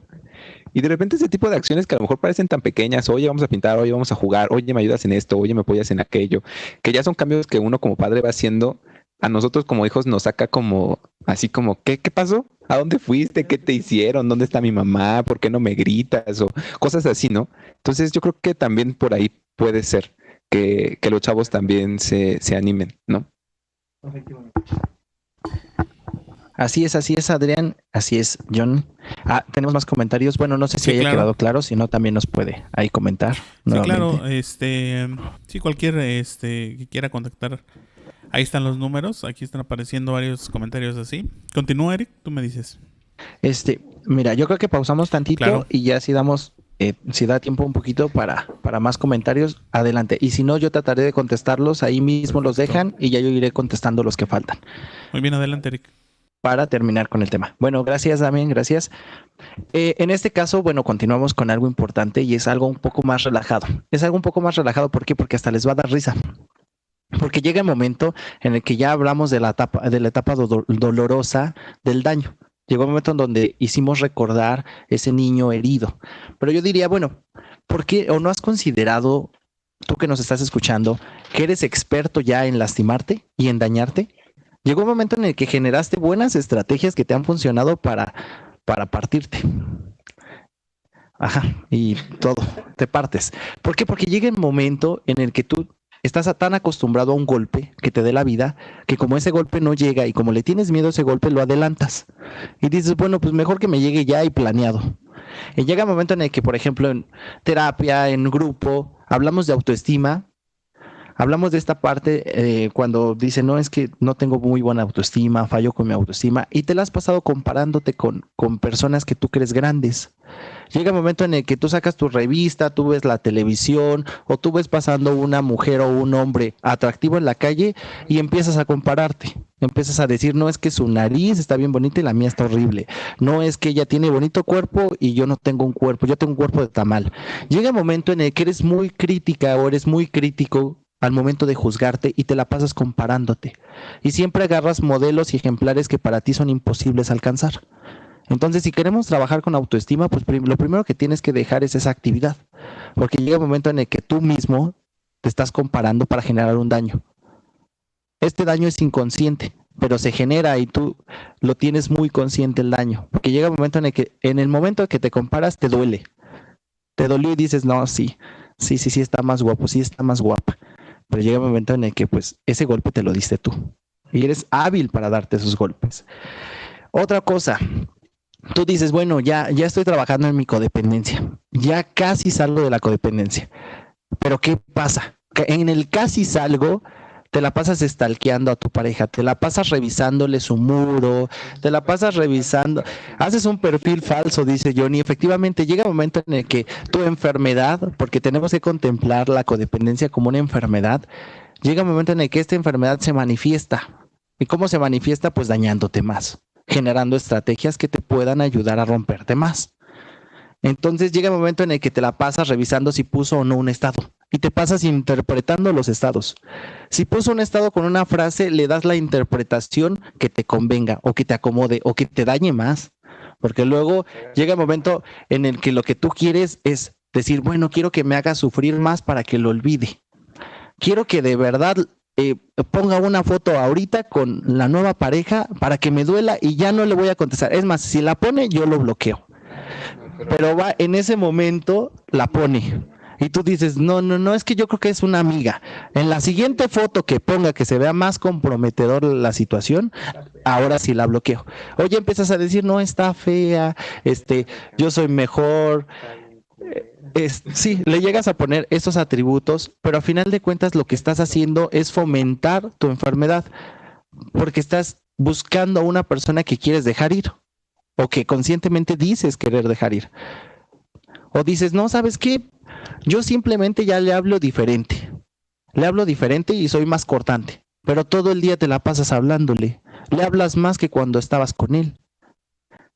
Y de repente ese tipo de acciones que a lo mejor parecen tan pequeñas, oye, vamos a pintar, oye, vamos a jugar, oye, me ayudas en esto, oye, me apoyas en aquello, que ya son cambios que uno como padre va haciendo, a nosotros como hijos nos saca como, así como, ¿qué pasó? ¿A dónde fuiste? ¿Qué te hicieron? ¿Dónde está mi mamá? ¿Por qué no me gritas? O cosas así, ¿no? Entonces yo creo que también por ahí puede ser que los chavos también se animen, ¿no? Así es, Adrián. Así es, John. Tenemos más comentarios. Bueno, no sé si Sí, haya claro. quedado claro. Si no, también nos puede ahí comentar. Sí, nuevamente. claro, sí, cualquier que quiera contactar, ahí están los números, aquí están apareciendo varios comentarios así. Continúa, Eric, tú me dices. Mira, yo creo que pausamos tantito Claro. y ya si damos, si da tiempo un poquito para más comentarios, adelante. Y si no, yo trataré de contestarlos, ahí mismo los dejan y ya yo iré contestando los que faltan Muy bien, adelante, Eric. para terminar con el tema. Bueno, gracias, Damián, gracias. En este caso, bueno, continuamos con algo importante y es algo un poco más relajado. Es algo un poco más relajado, ¿por qué? Porque hasta les va a dar risa. Porque llega el momento en el que ya hablamos de la etapa dolorosa del daño. Llegó el momento en donde hicimos recordar ese niño herido. Pero yo diría, bueno, ¿por qué o no has considerado, tú que nos estás escuchando, que eres experto ya en lastimarte y en dañarte? Llegó un momento en el que generaste buenas estrategias que te han funcionado para partirte. Ajá, y todo, te partes. ¿Por qué? Porque llega el momento en el que tú estás tan acostumbrado a un golpe que te dé la vida, que como ese golpe no llega y como le tienes miedo a ese golpe, lo adelantas. Y dices, bueno, pues mejor que me llegue ya y planeado. Y llega el momento en el que, por ejemplo, en terapia, en grupo, hablamos de autoestima. Hablamos de esta parte cuando dicen, no, es que no tengo muy buena autoestima, fallo con mi autoestima, y te la has pasado comparándote con personas que tú crees grandes. Llega el momento en el que tú sacas tu revista, tú ves la televisión, o tú ves pasando una mujer o un hombre atractivo en la calle y empiezas a compararte. Empiezas a decir, no, es que su nariz está bien bonita y la mía está horrible. No, es que ella tiene bonito cuerpo y yo no tengo un cuerpo, yo tengo un cuerpo de tamal. Llega el momento en el que eres muy crítica o eres muy crítico al momento de juzgarte y te la pasas comparándote. Y siempre agarras modelos y ejemplares que para ti son imposibles alcanzar. Entonces, si queremos trabajar con autoestima, pues lo primero que tienes que dejar es esa actividad. Porque llega un momento en el que tú mismo te estás comparando para generar un daño. Este daño es inconsciente, pero se genera y tú lo tienes muy consciente el daño. Porque llega un momento en el momento en que te comparas, te duele. Te dolió y dices, no, sí, está más guapo, sí está más guapa. Pero llega un momento en el que pues ese golpe te lo diste tú y eres hábil para darte esos golpes. Otra cosa, tú dices, bueno, ya estoy trabajando en mi codependencia, ya casi salgo de la codependencia, pero ¿qué pasa? Que en el casi salgo, te la pasas stalkeando a tu pareja, te la pasas revisándole su muro, te la pasas revisando, haces un perfil falso, dice Johnny. Efectivamente, llega un momento en el que tu enfermedad, porque tenemos que contemplar la codependencia como una enfermedad, llega un momento en el que esta enfermedad se manifiesta. ¿Y cómo se manifiesta? Pues dañándote más, generando estrategias que te puedan ayudar a romperte más. Entonces llega un momento en el que te la pasas revisando si puso o no un estado. y te pasas interpretando los estados. Si puso un estado con una frase, le das la interpretación que te convenga o que te acomode o que te dañe más. Porque luego llega el momento en el que lo que tú quieres es decir, bueno, quiero que me haga sufrir más para que lo olvide. Quiero que de verdad ponga una foto ahorita con la nueva pareja para que me duela y ya no le voy a contestar. Es más, si la pone, yo lo bloqueo. Pero va, en ese momento la pone. Y tú dices, no, es que yo creo que es una amiga. En la siguiente foto que ponga que se vea más comprometedor la situación, ahora sí la bloqueo. Oye, empiezas a decir, no, está fea, yo soy mejor. Sí, le llegas a poner esos atributos, pero a final de cuentas lo que estás haciendo es fomentar tu enfermedad, porque estás buscando a una persona que quieres dejar ir, o que conscientemente dices querer dejar ir. O dices, no, ¿sabes qué? Yo simplemente ya le hablo diferente. Le hablo diferente y soy más cortante, pero todo el día te la pasas hablándole. Le hablas más que cuando estabas con él.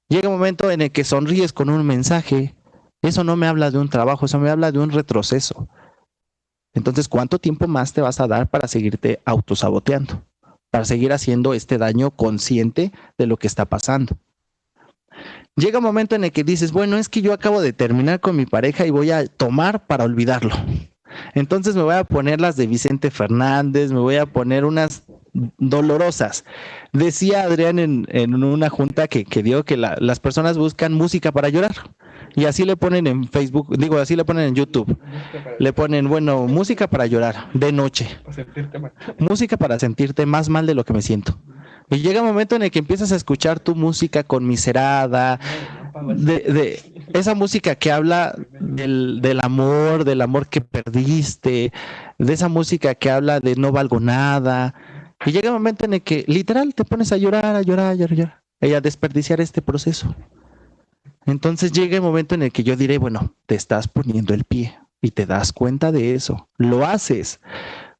Llega un momento en el que sonríes con un mensaje. Eso no me habla de un trabajo, eso me habla de un retroceso. Entonces, ¿cuánto tiempo más te vas a dar para seguirte autosaboteando? Para seguir haciendo este daño consciente de lo que está pasando. Llega un momento en el que dices, bueno, es que yo acabo de terminar con mi pareja y voy a tomar para olvidarlo. Entonces me voy a poner las de Vicente Fernández, me voy a poner unas dolorosas. Decía Adrián en una junta que dio que las personas buscan música para llorar. Y así le ponen en Facebook, así le ponen en YouTube. Le ponen, bueno, música para llorar, de noche. Música para sentirte más mal de lo que me siento. Y llega un momento en el que empiezas a escuchar tu música conmiserada, de esa música que habla del amor que perdiste, de esa música que habla de no valgo nada. Y llega un momento en el que literal te pones a llorar, y a desperdiciar este proceso. Entonces llega el momento en el que yo diré, bueno, te estás poniendo el pie y te das cuenta de eso. Lo haces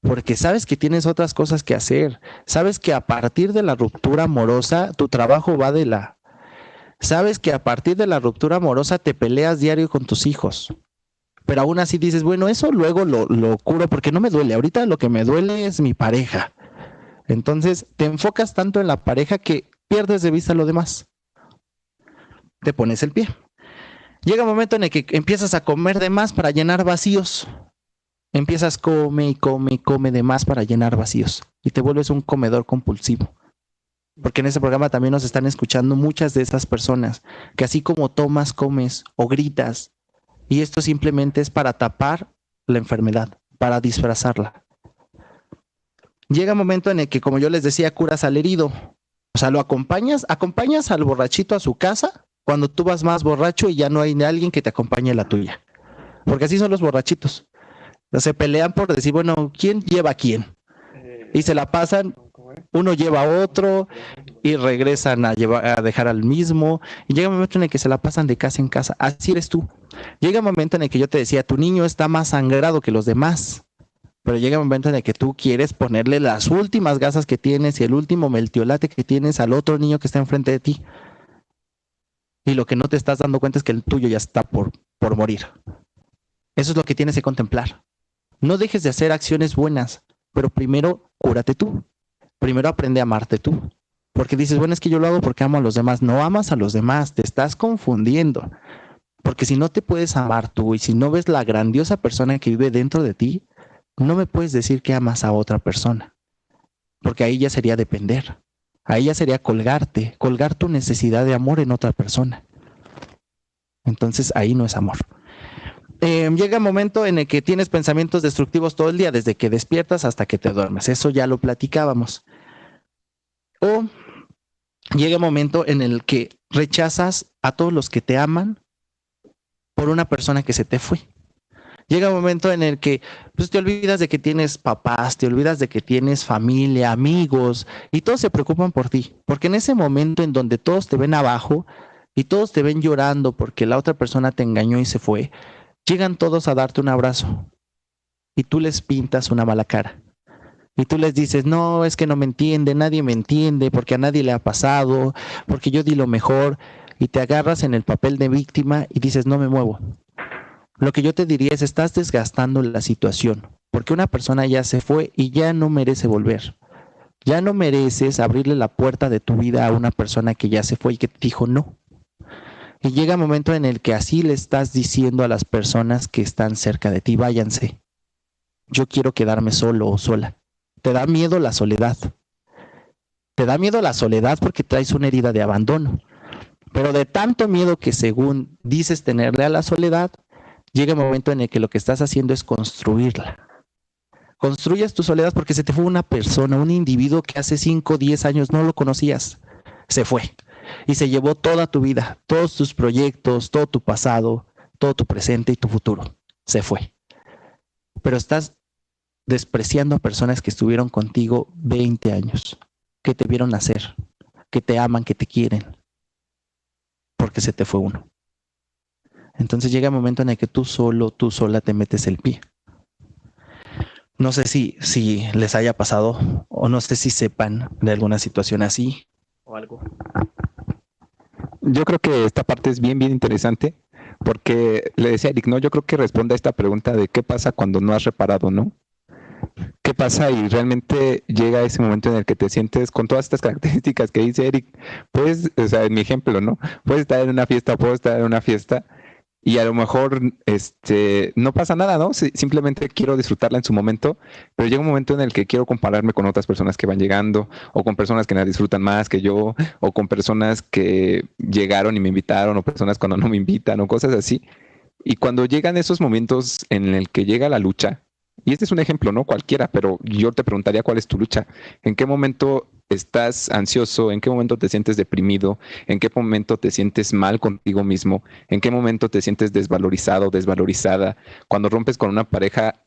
porque sabes que tienes otras cosas que hacer. Sabes que a partir de la ruptura amorosa, tu trabajo va Sabes que a partir de la ruptura amorosa te peleas diario con tus hijos. Pero aún así dices, bueno, eso luego lo curo porque no me duele. Ahorita lo que me duele es mi pareja. Entonces te enfocas tanto en la pareja que pierdes de vista lo demás. Te pones el pie. Llega un momento en el que empiezas a comer de más para llenar vacíos. Empiezas come de más para llenar vacíos. Y te vuelves un comedor compulsivo. Porque en este programa también nos están escuchando muchas de esas personas que así como tomas, comes o gritas. Y esto simplemente es para tapar la enfermedad, para disfrazarla. Llega un momento en el que, como yo les decía, curas al herido. O sea, lo acompañas al borrachito a su casa cuando tú vas más borracho y ya no hay alguien que te acompañe a la tuya. Porque así son los borrachitos. Se pelean por decir, bueno, ¿quién lleva a quién? Y se la pasan, uno lleva a otro y regresan a dejar al mismo. Y llega un momento en el que se la pasan de casa en casa. Así eres tú. Llega un momento en el que yo te decía, tu niño está más sangrado que los demás. Pero llega un momento en el que tú quieres ponerle las últimas gasas que tienes y el último meltiolate que tienes al otro niño que está enfrente de ti. Y lo que no te estás dando cuenta es que el tuyo ya está por morir. Eso es lo que tienes que contemplar. No dejes de hacer acciones buenas, pero primero cúrate tú. Primero aprende a amarte tú. Porque dices, bueno, es que yo lo hago porque amo a los demás. No amas a los demás, te estás confundiendo. Porque si no te puedes amar tú y si no ves la grandiosa persona que vive dentro de ti, no me puedes decir que amas a otra persona. Porque ahí ya sería depender. Ahí ya sería colgar tu necesidad de amor en otra persona. Entonces ahí no es amor. Llega un momento en el que tienes pensamientos destructivos todo el día, desde que despiertas hasta que te duermes. Eso ya lo platicábamos. O llega un momento en el que rechazas a todos los que te aman por una persona que se te fue. Llega un momento en el que pues, te olvidas de que tienes papás, te olvidas de que tienes familia, amigos, y todos se preocupan por ti. Porque en ese momento en donde todos te ven abajo y todos te ven llorando porque la otra persona te engañó y se fue, llegan todos a darte un abrazo y tú les pintas una mala cara. Y tú les dices, no, es que no me entiende, nadie me entiende, porque a nadie le ha pasado, porque yo di lo mejor, y te agarras en el papel de víctima y dices, no me muevo. Lo que yo te diría es, estás desgastando la situación, porque una persona ya se fue y ya no merece volver. Ya no mereces abrirle la puerta de tu vida a una persona que ya se fue y que te dijo no. Y llega un momento en el que así le estás diciendo a las personas que están cerca de ti, váyanse. Yo quiero quedarme solo o sola. Te da miedo la soledad. Te da miedo la soledad porque traes una herida de abandono. Pero de tanto miedo que según dices tenerle a la soledad, llega un momento en el que lo que estás haciendo es construirla. Construyes tu soledad porque se te fue una persona, un individuo que hace 5 o 10 años no lo conocías. Se fue. Y se llevó toda tu vida, todos tus proyectos, todo tu pasado, todo tu presente y tu futuro. Se fue. Pero estás despreciando a personas que estuvieron contigo 20 años, que te vieron nacer, que te aman, que te quieren, porque se te fue uno. Entonces llega un momento en el que tú sola te metes el pie. No sé si les haya pasado o no sé si sepan de alguna situación así o algo. Yo creo que esta parte es bien interesante porque le decía a Eric, ¿no? Yo creo que responde a esta pregunta de qué pasa cuando no has reparado, ¿no? ¿Qué pasa? Y realmente llega ese momento en el que te sientes con todas estas características que dice Eric. Puedes, o sea, en mi ejemplo, ¿no? Puedes estar en una fiesta, puedo estar en una fiesta y a lo mejor no pasa nada, ¿no? Simplemente quiero disfrutarla en su momento, pero llega un momento en el que quiero compararme con otras personas que van llegando, o con personas que la disfrutan más que yo, o con personas que llegaron y me invitaron, o personas cuando no me invitan, o cosas así. Y cuando llegan esos momentos en el que llega la lucha, y este es un ejemplo, no cualquiera, pero yo te preguntaría cuál es tu lucha. ¿En qué momento estás ansioso? ¿En qué momento te sientes deprimido? ¿En qué momento te sientes mal contigo mismo? ¿En qué momento te sientes desvalorizado, desvalorizada? Cuando rompes con una pareja,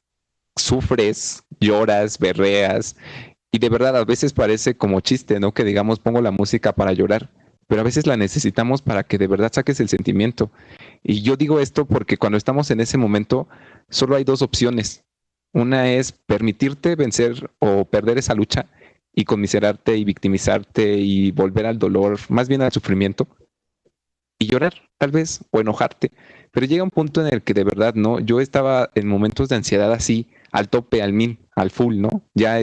sufres, lloras, berreas. Y de verdad, a veces parece como chiste, ¿no? Que digamos, pongo la música para llorar, pero a veces la necesitamos para que de verdad saques el sentimiento. Y yo digo esto porque cuando estamos en ese momento, solo hay dos opciones. Una es permitirte vencer o perder esa lucha y conmiserarte y victimizarte y volver al dolor, más bien al sufrimiento, y llorar, tal vez, o enojarte. Pero llega un punto en el que de verdad, ¿no? Yo estaba en momentos de ansiedad así, al tope, al mil, al full, ¿no? Ya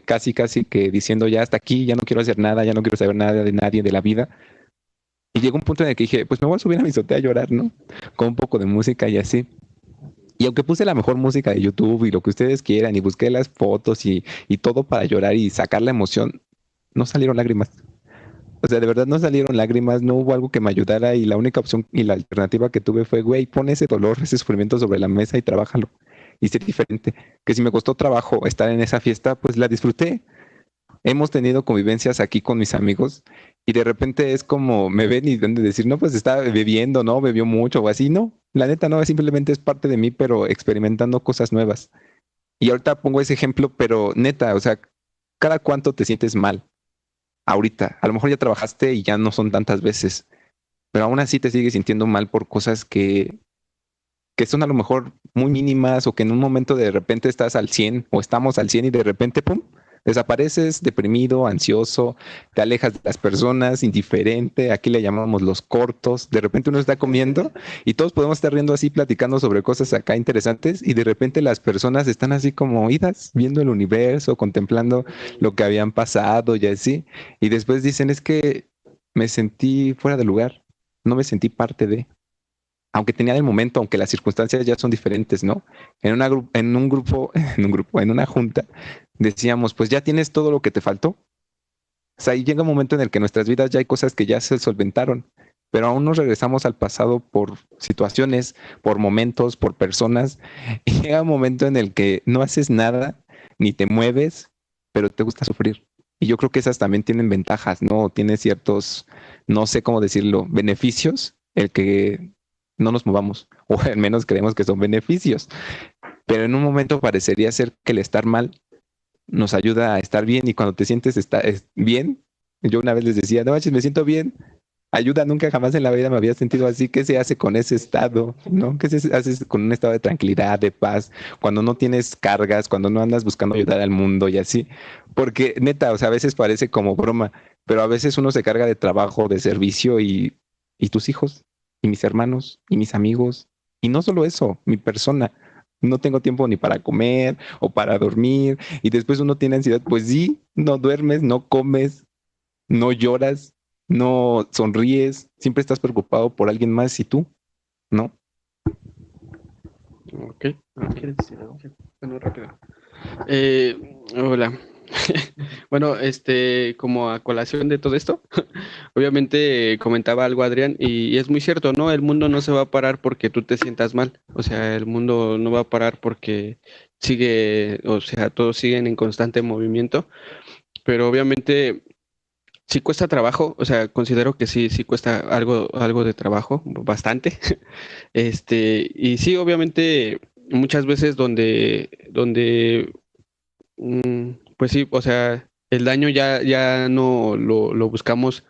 casi que diciendo ya hasta aquí, ya no quiero hacer nada, ya no quiero saber nada de nadie, de la vida. Y llegó un punto en el que dije, pues me voy a subir a mi azotea a llorar, ¿no? Con un poco de música y así. Y aunque puse la mejor música de YouTube y lo que ustedes quieran y busqué las fotos y todo para llorar y sacar la emoción, no salieron lágrimas. O sea, de verdad no salieron lágrimas, no hubo algo que me ayudara y la única opción y la alternativa que tuve fue, güey, pon ese dolor, ese sufrimiento sobre la mesa y trabájalo. Y sé diferente. Que si me costó trabajo estar en esa fiesta, pues la disfruté. Hemos tenido convivencias aquí con mis amigos y de repente es como me ven y ven de decir, no, pues está bebiendo, ¿no? Bebió mucho o así. No, la neta no, simplemente es parte de mí, pero experimentando cosas nuevas. Y ahorita pongo ese ejemplo, pero neta, o sea, ¿cada cuánto te sientes mal? Ahorita, a lo mejor ya trabajaste y ya no son tantas veces, pero aún así te sigues sintiendo mal por cosas que son a lo mejor muy mínimas o que en un momento de repente estás al 100 o estamos al 100 y de repente, ¡pum!, desapareces deprimido, ansioso, te alejas de las personas, indiferente, aquí le llamamos los cortos, de repente uno está comiendo y todos podemos estar riendo así, platicando sobre cosas acá interesantes y de repente las personas están así como oídas, viendo el universo, contemplando lo que habían pasado y así, y después dicen, es que me sentí fuera de lugar, no me sentí parte de, aunque tenía el momento, aunque las circunstancias ya son diferentes, ¿no? En una junta, decíamos, pues ya tienes todo lo que te faltó. O sea, ahí llega un momento en el que en nuestras vidas ya hay cosas que ya se solventaron, pero aún nos regresamos al pasado por situaciones, por momentos, por personas. Y llega un momento en el que no haces nada, ni te mueves, pero te gusta sufrir. Y yo creo que esas también tienen ventajas, ¿no? Tiene ciertos, no sé cómo decirlo, beneficios, el que no nos movamos, o al menos creemos que son beneficios. Pero en un momento parecería ser que el estar mal nos ayuda a estar bien y cuando te sientes bien, yo una vez les decía, no manches, me siento bien, ayuda, nunca jamás en la vida me había sentido así. ¿Qué se hace con ese estado? ¿No? ¿Qué se hace con un estado de tranquilidad, de paz, cuando no tienes cargas, cuando no andas buscando ayudar al mundo y así? Porque neta, o sea, a veces parece como broma, pero a veces uno se carga de trabajo, de servicio y tus hijos, y mis hermanos, y mis amigos, Y no solo eso, mi persona. No tengo tiempo ni para comer o para dormir. Y después uno tiene ansiedad. Pues sí, no duermes, no comes, no lloras, no sonríes. Siempre estás preocupado por alguien más y tú, ¿no? Ok. ¿Quieres decir algo? Bueno, rápido. Hola. Bueno, como a colación de todo esto, obviamente comentaba algo Adrián y es muy cierto, ¿no? El mundo no se va a parar porque tú te sientas mal, o sea, el mundo no va a parar porque sigue, o sea, todos siguen en constante movimiento, pero obviamente sí cuesta trabajo, o sea, considero que sí cuesta algo de trabajo, bastante, y sí, obviamente muchas veces pues sí, o sea, el daño ya no lo buscamos,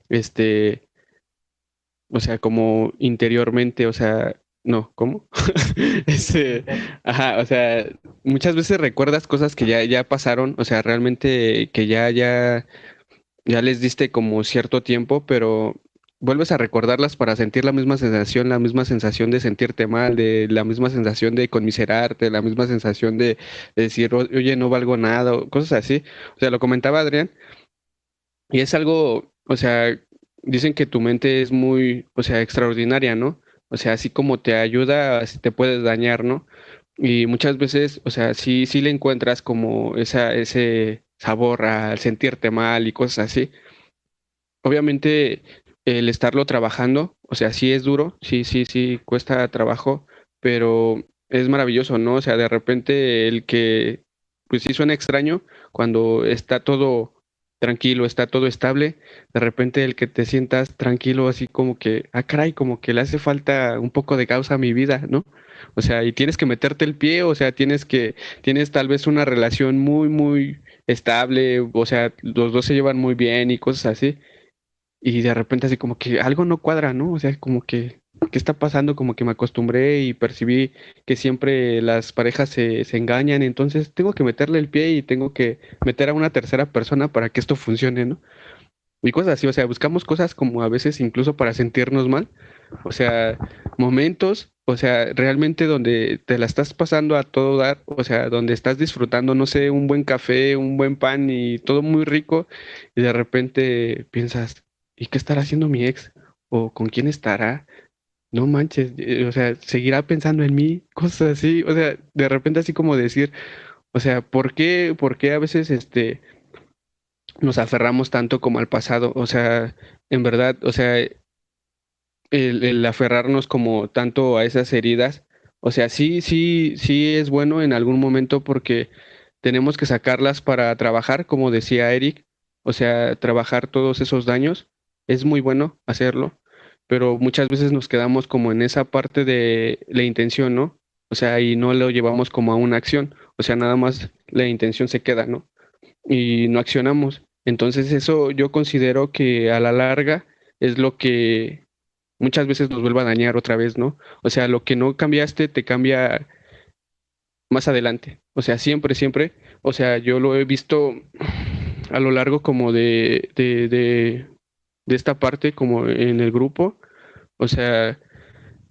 este, o sea, como interiormente, o sea, no, ¿cómo? Este, ajá, o sea, muchas veces recuerdas cosas que ya pasaron, o sea, realmente que ya les diste como cierto tiempo, pero vuelves a recordarlas para sentir la misma sensación de sentirte mal, de la misma sensación de conmiserarte, la misma sensación de decir, oye, no valgo nada, o cosas así. O sea, lo comentaba Adrián, y es algo, o sea, dicen que tu mente es muy, o sea, extraordinaria, ¿no? O sea, así como te ayuda, así te puedes dañar, ¿no? Y muchas veces, o sea, sí le encuentras como ese sabor al sentirte mal y cosas así. Obviamente, el estarlo trabajando, o sea, sí es duro, sí cuesta trabajo, pero es maravilloso, ¿no? O sea, de repente el que, pues sí suena extraño, cuando está todo tranquilo, está todo estable, de repente el que te sientas tranquilo, así como que, ah, caray, como que le hace falta un poco de causa a mi vida, ¿no? O sea, y tienes que meterte el pie, o sea, tienes tal vez una relación muy estable, o sea, los dos se llevan muy bien y cosas así y de repente así como que algo no cuadra, ¿no? O sea, como que, ¿qué está pasando? Como que me acostumbré y percibí que siempre las parejas se engañan, entonces tengo que meterle el pie y tengo que meter a una tercera persona para que esto funcione, ¿no? Y cosas así, o sea, buscamos cosas como a veces incluso para sentirnos mal, o sea, momentos, o sea, realmente donde te la estás pasando a todo dar, o sea, donde estás disfrutando, no sé, un buen café, un buen pan y todo muy rico, y de repente piensas, ¿y qué estará haciendo mi ex? ¿O con quién estará? No manches, o sea, seguirá pensando en mí, cosas así, o sea, de repente así como decir, o sea, ¿por qué a veces nos aferramos tanto como al pasado? O sea, en verdad, o sea, el aferrarnos como tanto a esas heridas, o sea, sí es bueno en algún momento porque tenemos que sacarlas para trabajar, como decía Eric, o sea, trabajar todos esos daños, es muy bueno hacerlo, pero muchas veces nos quedamos como en esa parte de la intención, ¿no? O sea, y no lo llevamos como a una acción, o sea, nada más la intención se queda, ¿no? Y no accionamos. Entonces eso yo considero que a la larga es lo que muchas veces nos vuelve a dañar otra vez, ¿no? O sea, lo que no cambiaste te cambia más adelante. O sea, siempre. O sea, yo lo he visto a lo largo como de esta parte, como en el grupo. O sea,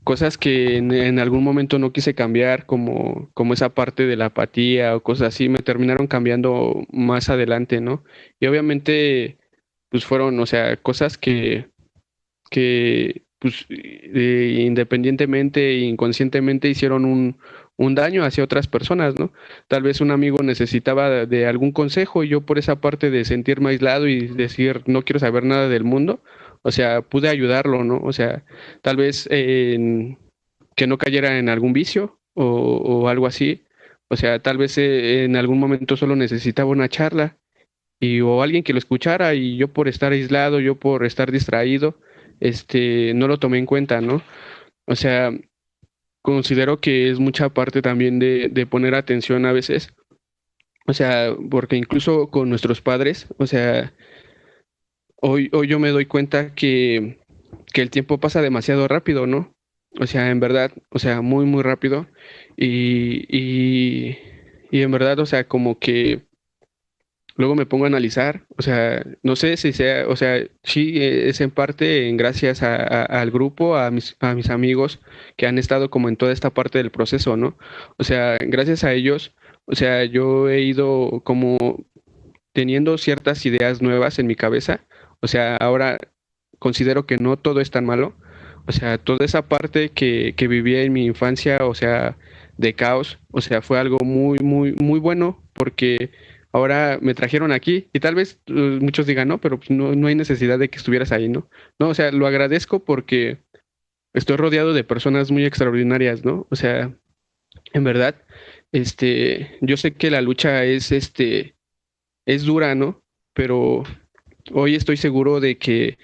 cosas que en algún momento no quise cambiar, como esa parte de la apatía o cosas así, me terminaron cambiando más adelante, ¿no? Y obviamente, pues fueron, o sea, cosas que pues, independientemente e inconscientemente hicieron un daño hacia otras personas, ¿no? Tal vez un amigo necesitaba de algún consejo y yo por esa parte de sentirme aislado y decir no quiero saber nada del mundo, o sea, pude ayudarlo, ¿no? O sea, tal vez que no cayera en algún vicio o algo así, o sea, tal vez en algún momento solo necesitaba una charla y o alguien que lo escuchara y yo por estar aislado, yo por estar distraído, no lo tomé en cuenta, ¿no? O sea, considero que es mucha parte también de poner atención a veces, o sea, porque incluso con nuestros padres, o sea, hoy yo me doy cuenta que el tiempo pasa demasiado rápido, ¿no? O sea, en verdad, o sea, muy rápido y en verdad, o sea, como que luego me pongo a analizar, o sea, no sé si sea, o sea, sí es en parte en gracias al grupo, a mis amigos que han estado como en toda esta parte del proceso, ¿no? O sea, gracias a ellos, o sea, yo he ido como teniendo ciertas ideas nuevas en mi cabeza, o sea, ahora considero que no todo es tan malo, o sea, toda esa parte que viví en mi infancia, o sea, de caos, o sea, fue algo muy bueno porque ahora me trajeron aquí y tal vez muchos digan, no, pero pues, no hay necesidad de que estuvieras ahí, ¿no? No, o sea, lo agradezco porque estoy rodeado de personas muy extraordinarias, ¿no? O sea, en verdad, yo sé que la lucha es dura, ¿no? Pero hoy estoy seguro de que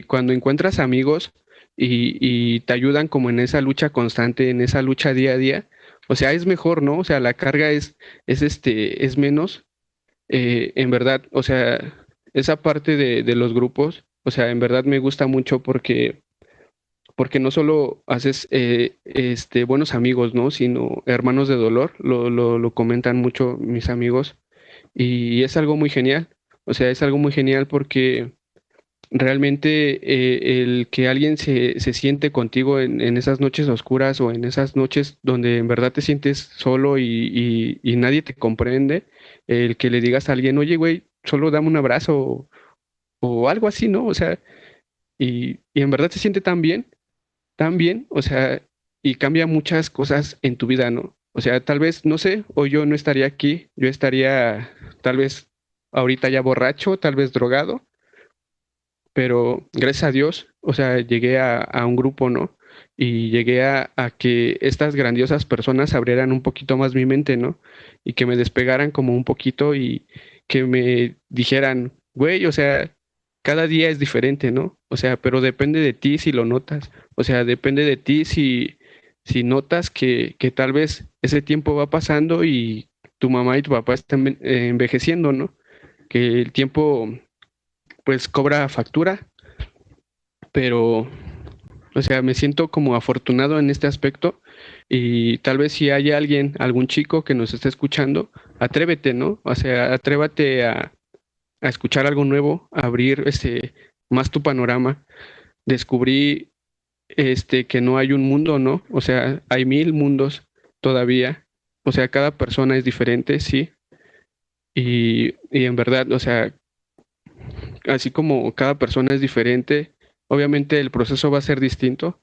cuando encuentras amigos y te ayudan como en esa lucha constante, en esa lucha día a día, o sea, es mejor, ¿no? O sea, la carga es menos, en verdad, o sea, esa parte de los grupos, o sea, en verdad me gusta mucho porque no solo haces buenos amigos, ¿no? Sino hermanos de dolor, lo comentan mucho mis amigos, y es algo muy genial, o sea, es algo muy genial porque realmente el que alguien se siente contigo en esas noches oscuras o en esas noches donde en verdad te sientes solo y nadie te comprende, el que le digas a alguien, oye, güey, solo dame un abrazo o algo así, ¿no? O sea, y en verdad se siente tan bien, o sea, y cambia muchas cosas en tu vida, ¿no? O sea, tal vez, no sé, o yo no estaría aquí, yo estaría tal vez ahorita ya borracho, tal vez drogado, pero gracias a Dios, o sea, llegué a un grupo, ¿no? Y llegué a que estas grandiosas personas abrieran un poquito más mi mente, ¿no? Y que me despegaran como un poquito y que me dijeran, güey, o sea, cada día es diferente, ¿no? O sea, pero depende de ti si lo notas. O sea, depende de ti si notas que tal vez ese tiempo va pasando y tu mamá y tu papá están envejeciendo, ¿no? Que el tiempo pues cobra factura, pero, o sea, me siento como afortunado en este aspecto y tal vez si hay alguien, algún chico que nos esté escuchando, atrévete, ¿no? O sea, atrévete a escuchar algo nuevo, a abrir más tu panorama. Descubrí que no hay un mundo, ¿no? O sea, hay 1000 mundos todavía. O sea, cada persona es diferente, sí. Y en verdad, o sea, así como cada persona es diferente, obviamente el proceso va a ser distinto,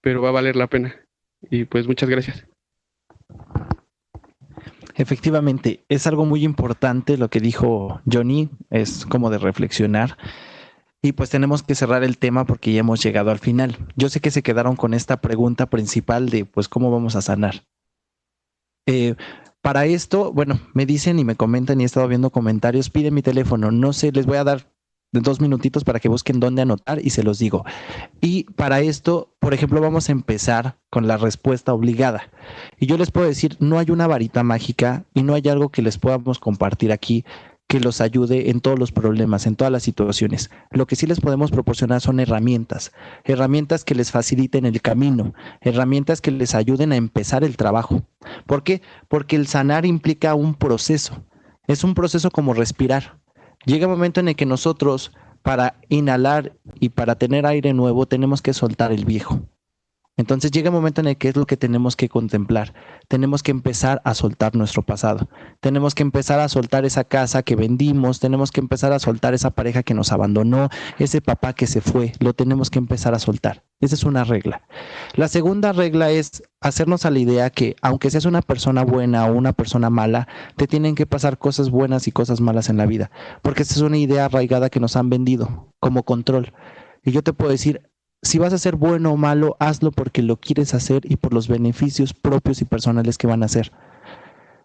pero va a valer la pena. Y pues muchas gracias. Efectivamente, es algo muy importante lo que dijo Johnny, es como de reflexionar. Y pues tenemos que cerrar el tema porque ya hemos llegado al final. Yo sé que se quedaron con esta pregunta principal de pues cómo vamos a sanar. Para esto, bueno, me dicen y me comentan y he estado viendo comentarios, piden mi teléfono, no sé, les voy a dar 2 minutitos para que busquen dónde anotar y se los digo. Y para esto, por ejemplo, vamos a empezar con la respuesta obligada. Y yo les puedo decir, no hay una varita mágica y no hay algo que les podamos compartir aquí que los ayude en todos los problemas, en todas las situaciones. Lo que sí les podemos proporcionar son herramientas, herramientas que les faciliten el camino, herramientas que les ayuden a empezar el trabajo. ¿Por qué? Porque el sanar implica un proceso. Es un proceso como respirar. Llega un momento en el que nosotros, para inhalar y para tener aire nuevo, tenemos que soltar el viejo. Entonces llega un momento en el que es lo que tenemos que contemplar. Tenemos que empezar a soltar nuestro pasado. Tenemos que empezar a soltar esa casa que vendimos. Tenemos que empezar a soltar esa pareja que nos abandonó, ese papá que se fue. Lo tenemos que empezar a soltar. Esa es una regla. La segunda regla es hacernos a la idea que aunque seas una persona buena o una persona mala, te tienen que pasar cosas buenas y cosas malas en la vida. Porque esta es una idea arraigada que nos han vendido como control. Y yo te puedo decir, si vas a ser bueno o malo, hazlo porque lo quieres hacer y por los beneficios propios y personales que van a hacer.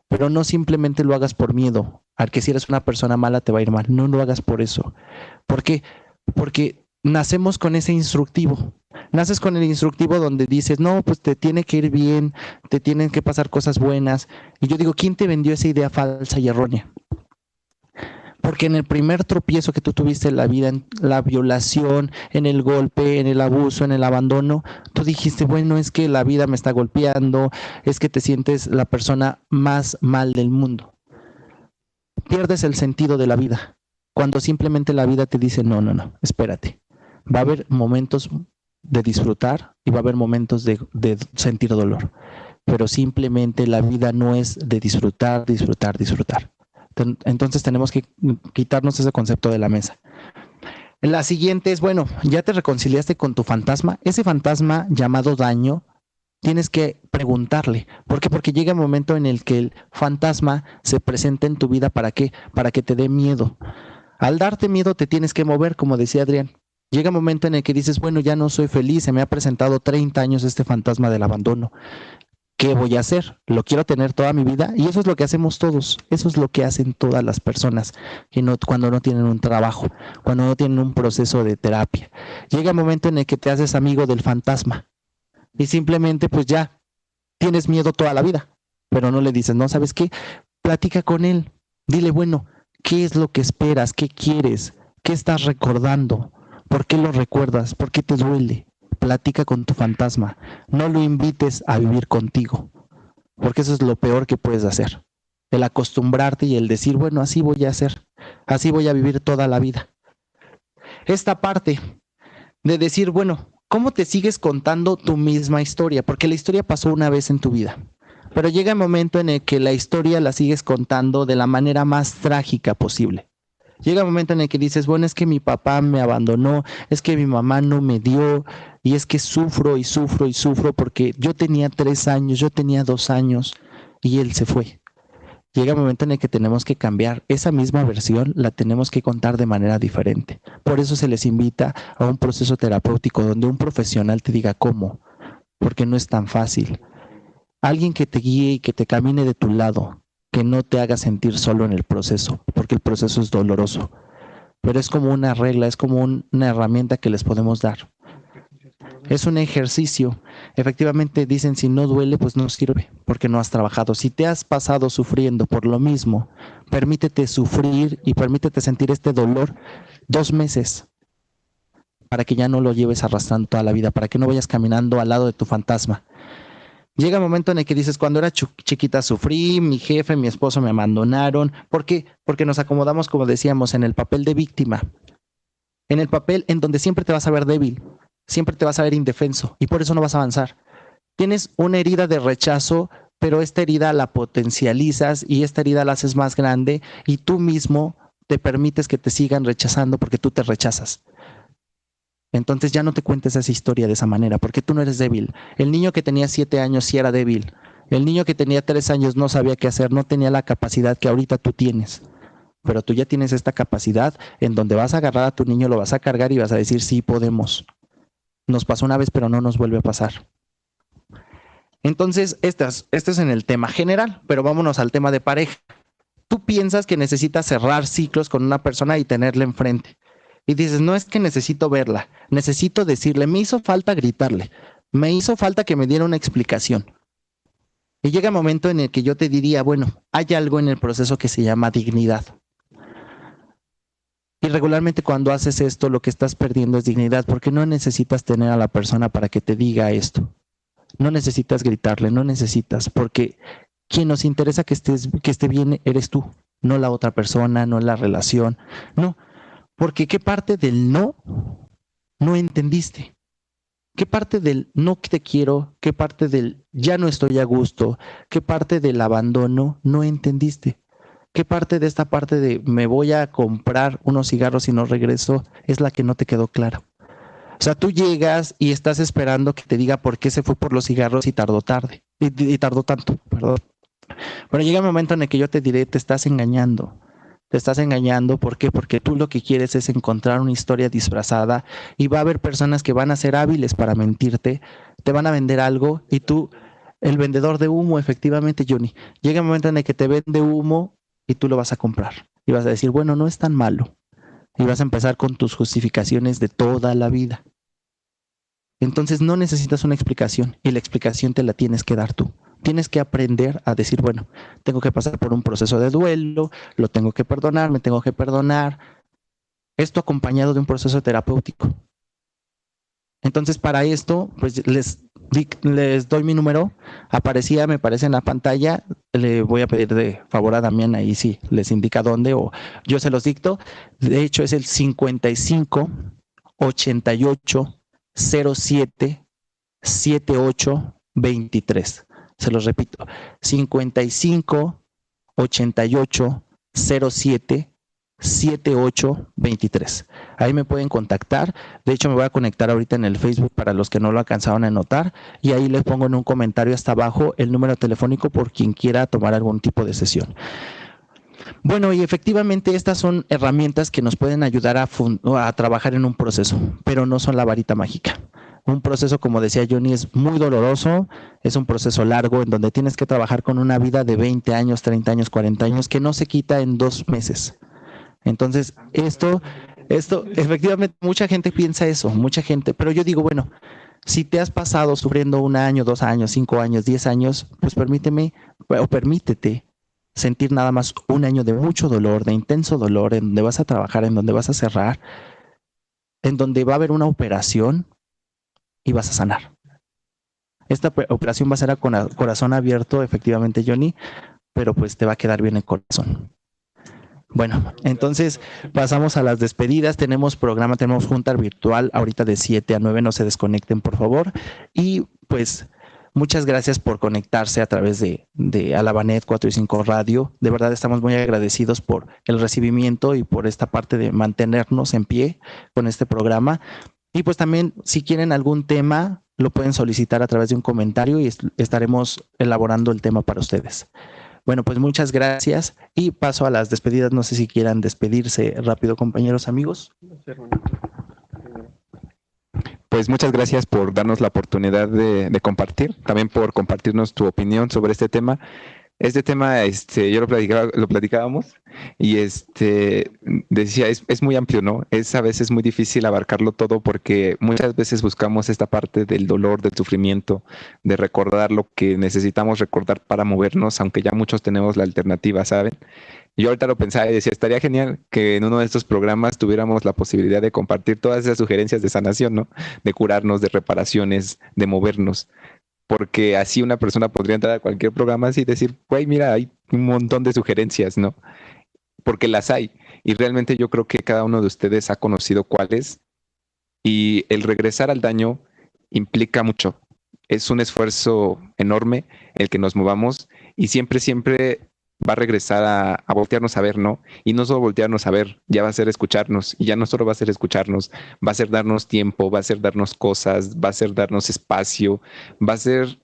Pero no simplemente lo hagas por miedo, al que si eres una persona mala te va a ir mal. No lo hagas por eso. ¿Por qué? Porque nacemos con ese instructivo. Naces con el instructivo donde dices, no, pues te tiene que ir bien, te tienen que pasar cosas buenas. Y yo digo, ¿quién te vendió esa idea falsa y errónea? Porque en el primer tropiezo que tú tuviste en la vida, en la violación, en el golpe, en el abuso, en el abandono, tú dijiste, bueno, es que la vida me está golpeando, es que te sientes la persona más mal del mundo. pierdes el sentido de la vida. Cuando simplemente la vida te dice, no, espérate. Va a haber momentos de disfrutar y va a haber momentos de sentir dolor. Pero simplemente la vida no es de disfrutar. Entonces tenemos que quitarnos ese concepto de la mesa. La siguiente es, bueno, ya te reconciliaste con tu fantasma. Ese fantasma llamado daño, tienes que preguntarle. ¿Por qué? Porque llega un momento en el que el fantasma se presenta en tu vida. ¿Para qué? Para que te dé miedo. Al darte miedo te tienes que mover, como decía Adrián. Llega un momento en el que dices, bueno, ya no soy feliz, se me ha presentado 30 años este fantasma del abandono. ¿Qué voy a hacer? ¿Lo quiero tener toda mi vida? Y eso es lo que hacemos todos. Eso es lo que hacen todas las personas cuando no tienen un trabajo, cuando no tienen un proceso de terapia. Llega un momento en el que te haces amigo del fantasma y simplemente pues ya tienes miedo toda la vida, pero no le dices, no, ¿sabes qué? Platica con él. Dile, bueno, ¿qué es lo que esperas? ¿Qué quieres? ¿Qué estás recordando? ¿Por qué lo recuerdas? ¿Por qué te duele? Platica con tu fantasma. No lo invites a vivir contigo, porque eso es lo peor que puedes hacer. El acostumbrarte y el decir, bueno, así voy a hacer, así voy a vivir toda la vida. Esta parte de decir, bueno, ¿cómo te sigues contando tu misma historia? Porque la historia pasó una vez en tu vida, pero llega el momento en el que la historia la sigues contando de la manera más trágica posible. Llega un momento en el que dices, bueno, es que mi papá me abandonó, es que mi mamá no me dio, y es que sufro porque yo tenía 3 años, yo tenía 2 años, y él se fue. Llega un momento en el que tenemos que cambiar. Esa misma versión la tenemos que contar de manera diferente. Por eso se les invita a un proceso terapéutico donde un profesional te diga cómo, porque no es tan fácil. Alguien que te guíe y que te camine de tu lado, que no te haga sentir solo en el proceso, porque el proceso es doloroso, pero es como una regla, es como una herramienta que les podemos dar. Es un ejercicio. Efectivamente dicen, si no duele, pues no sirve, porque no has trabajado. Si te has pasado sufriendo por lo mismo, permítete sufrir y permítete sentir este dolor 2 meses, para que ya no lo lleves arrastrando toda la vida, para que no vayas caminando al lado de tu fantasma. Llega un momento en el que dices, cuando era chiquita sufrí, mi jefe, mi esposo me abandonaron. ¿Por qué? Porque nos acomodamos, como decíamos, en el papel de víctima. En el papel en donde siempre te vas a ver débil, siempre te vas a ver indefenso y por eso no vas a avanzar. Tienes una herida de rechazo, pero esta herida la potencializas y esta herida la haces más grande y tú mismo te permites que te sigan rechazando porque tú te rechazas. Entonces ya no te cuentes esa historia de esa manera, porque tú no eres débil. El niño que tenía 7 años sí era débil. El niño que tenía 3 años no sabía qué hacer, no tenía la capacidad que ahorita tú tienes. Pero tú ya tienes esta capacidad en donde vas a agarrar a tu niño, lo vas a cargar y vas a decir, sí, podemos. Nos pasó una vez, pero no nos vuelve a pasar. Entonces, este es en el tema general, pero vámonos al tema de pareja. Tú piensas que necesitas cerrar ciclos con una persona y tenerla enfrente. Y dices, no es que necesito verla, necesito decirle, me hizo falta gritarle, me hizo falta que me diera una explicación. Y llega un momento en el que yo te diría, bueno, hay algo en el proceso que se llama dignidad. Y regularmente cuando haces esto, lo que estás perdiendo es dignidad, porque no necesitas tener a la persona para que te diga esto. No necesitas gritarle, no necesitas, porque quien nos interesa que esté bien eres tú, no la otra persona, no la relación, no. Porque ¿qué parte del no entendiste? ¿Qué parte del no te quiero? ¿Qué parte del ya no estoy a gusto? ¿Qué parte del abandono no entendiste? ¿Qué parte de esta parte de me voy a comprar unos cigarros y no regreso es la que no te quedó clara? O sea, tú llegas y estás esperando que te diga por qué se fue por los cigarros y tardó tanto, perdón. Pero llega un momento en el que yo te diré, te estás engañando. Te estás engañando, ¿por qué? Porque tú lo que quieres es encontrar una historia disfrazada y va a haber personas que van a ser hábiles para mentirte, te van a vender algo y tú, el vendedor de humo, efectivamente, Johnny, llega un momento en el que te vende humo y tú lo vas a comprar y vas a decir, bueno, no es tan malo y vas a empezar con tus justificaciones de toda la vida. Entonces no necesitas una explicación y la explicación te la tienes que dar tú. Tienes que aprender a decir, bueno, tengo que pasar por un proceso de duelo, lo tengo que perdonar, me tengo que perdonar. Esto acompañado de un proceso terapéutico. Entonces, para esto, pues les doy mi número. Aparecía, me parece, en la pantalla. Le voy a pedir de favor a Damián ahí si les indica dónde o yo se los dicto. De hecho, es el 55 88 07 78 23. Se los repito, 55 88 07 7823. Ahí me pueden contactar. De hecho, me voy a conectar ahorita en el Facebook para los que no lo alcanzaron a notar. Y ahí les pongo en un comentario hasta abajo el número telefónico por quien quiera tomar algún tipo de sesión. Bueno, y efectivamente estas son herramientas que nos pueden ayudar a trabajar en un proceso, pero no son la varita mágica. Un proceso, como decía Johnny, es muy doloroso, es un proceso largo en donde tienes que trabajar con una vida de 20 años, 30 años, 40 años que no se quita en 2 meses. Entonces, esto, efectivamente, mucha gente piensa eso, mucha gente, pero yo digo, bueno, si te has pasado sufriendo 1 año, 2 años, 5 años, 10 años, pues permítete sentir nada más 1 año de mucho dolor, de intenso dolor, en donde vas a trabajar, en donde vas a cerrar, en donde va a haber una operación y vas a sanar. Esta operación va a ser con corazón abierto, efectivamente, Johnny, pero pues te va a quedar bien el corazón. Bueno, entonces pasamos a las despedidas. Tenemos programa, tenemos junta virtual ahorita de 7 a 9, no se desconecten por favor. Y pues muchas gracias por conectarse a través de Alabanet 4 y 5 Radio. De verdad estamos muy agradecidos por el recibimiento y por esta parte de mantenernos en pie con este programa. Y pues también si quieren algún tema lo pueden solicitar a través de un comentario y estaremos elaborando el tema para ustedes. Bueno, pues muchas gracias y paso a las despedidas. No sé si quieran despedirse rápido, compañeros, amigos. Pues muchas gracias por darnos la oportunidad de compartir, también por compartirnos tu opinión sobre este tema. Este tema, yo lo platicábamos y decía, es muy amplio, ¿no? Es a veces muy difícil abarcarlo todo porque muchas veces buscamos esta parte del dolor, del sufrimiento, de recordar lo que necesitamos recordar para movernos, aunque ya muchos tenemos la alternativa, ¿saben? Yo ahorita lo pensaba y decía, estaría genial que en uno de estos programas tuviéramos la posibilidad de compartir todas esas sugerencias de sanación, ¿no? De curarnos, de reparaciones, de movernos. Porque así una persona podría entrar a cualquier programa así y decir, güey, mira, hay un montón de sugerencias, ¿no? Porque las hay. Y realmente yo creo que cada uno de ustedes ha conocido cuáles. Y el regresar al daño implica mucho. Es un esfuerzo enorme el que nos movamos y siempre va a regresar a voltearnos a ver, ¿no? Y no solo voltearnos a ver, ya va a ser escucharnos. Y ya no solo va a ser escucharnos, va a ser darnos tiempo, va a ser darnos cosas, va a ser darnos espacio, va a ser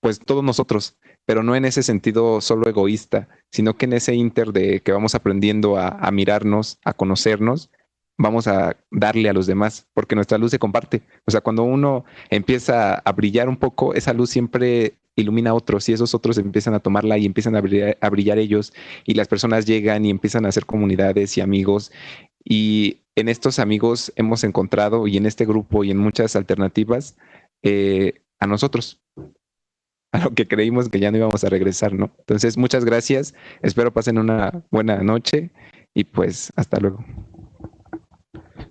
pues todos nosotros, pero no en ese sentido solo egoísta, sino que en ese inter de que vamos aprendiendo a mirarnos, a conocernos, vamos a darle a los demás, porque nuestra luz se comparte. O sea, cuando uno empieza a brillar un poco, esa luz siempre ilumina a otros y esos otros empiezan a tomarla y empiezan a brillar ellos y las personas llegan y empiezan a hacer comunidades y amigos y en estos amigos hemos encontrado y en este grupo y en muchas alternativas a nosotros, a lo que creímos que ya no íbamos a regresar, ¿no? Entonces, muchas gracias, espero pasen una buena noche y pues hasta luego.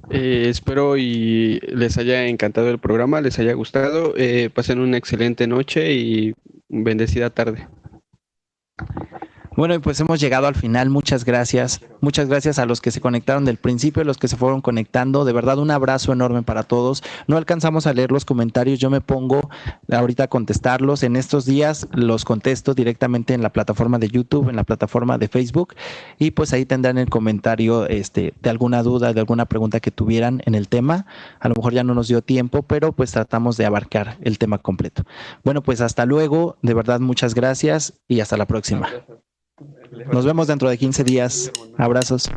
Espero y les haya encantado el programa, les haya gustado. Pasen una excelente noche y bendecida tarde. Bueno, y pues hemos llegado al final. Muchas gracias. Muchas gracias a los que se conectaron del principio, a los que se fueron conectando. De verdad, un abrazo enorme para todos. No alcanzamos a leer los comentarios. Yo me pongo ahorita a contestarlos. En estos días los contesto directamente en la plataforma de YouTube, en la plataforma de Facebook. Y pues ahí tendrán el comentario de alguna duda, de alguna pregunta que tuvieran en el tema. A lo mejor ya no nos dio tiempo, pero pues tratamos de abarcar el tema completo. Bueno, pues hasta luego. De verdad, muchas gracias y hasta la próxima. Nos vemos dentro de 15 días. Abrazos.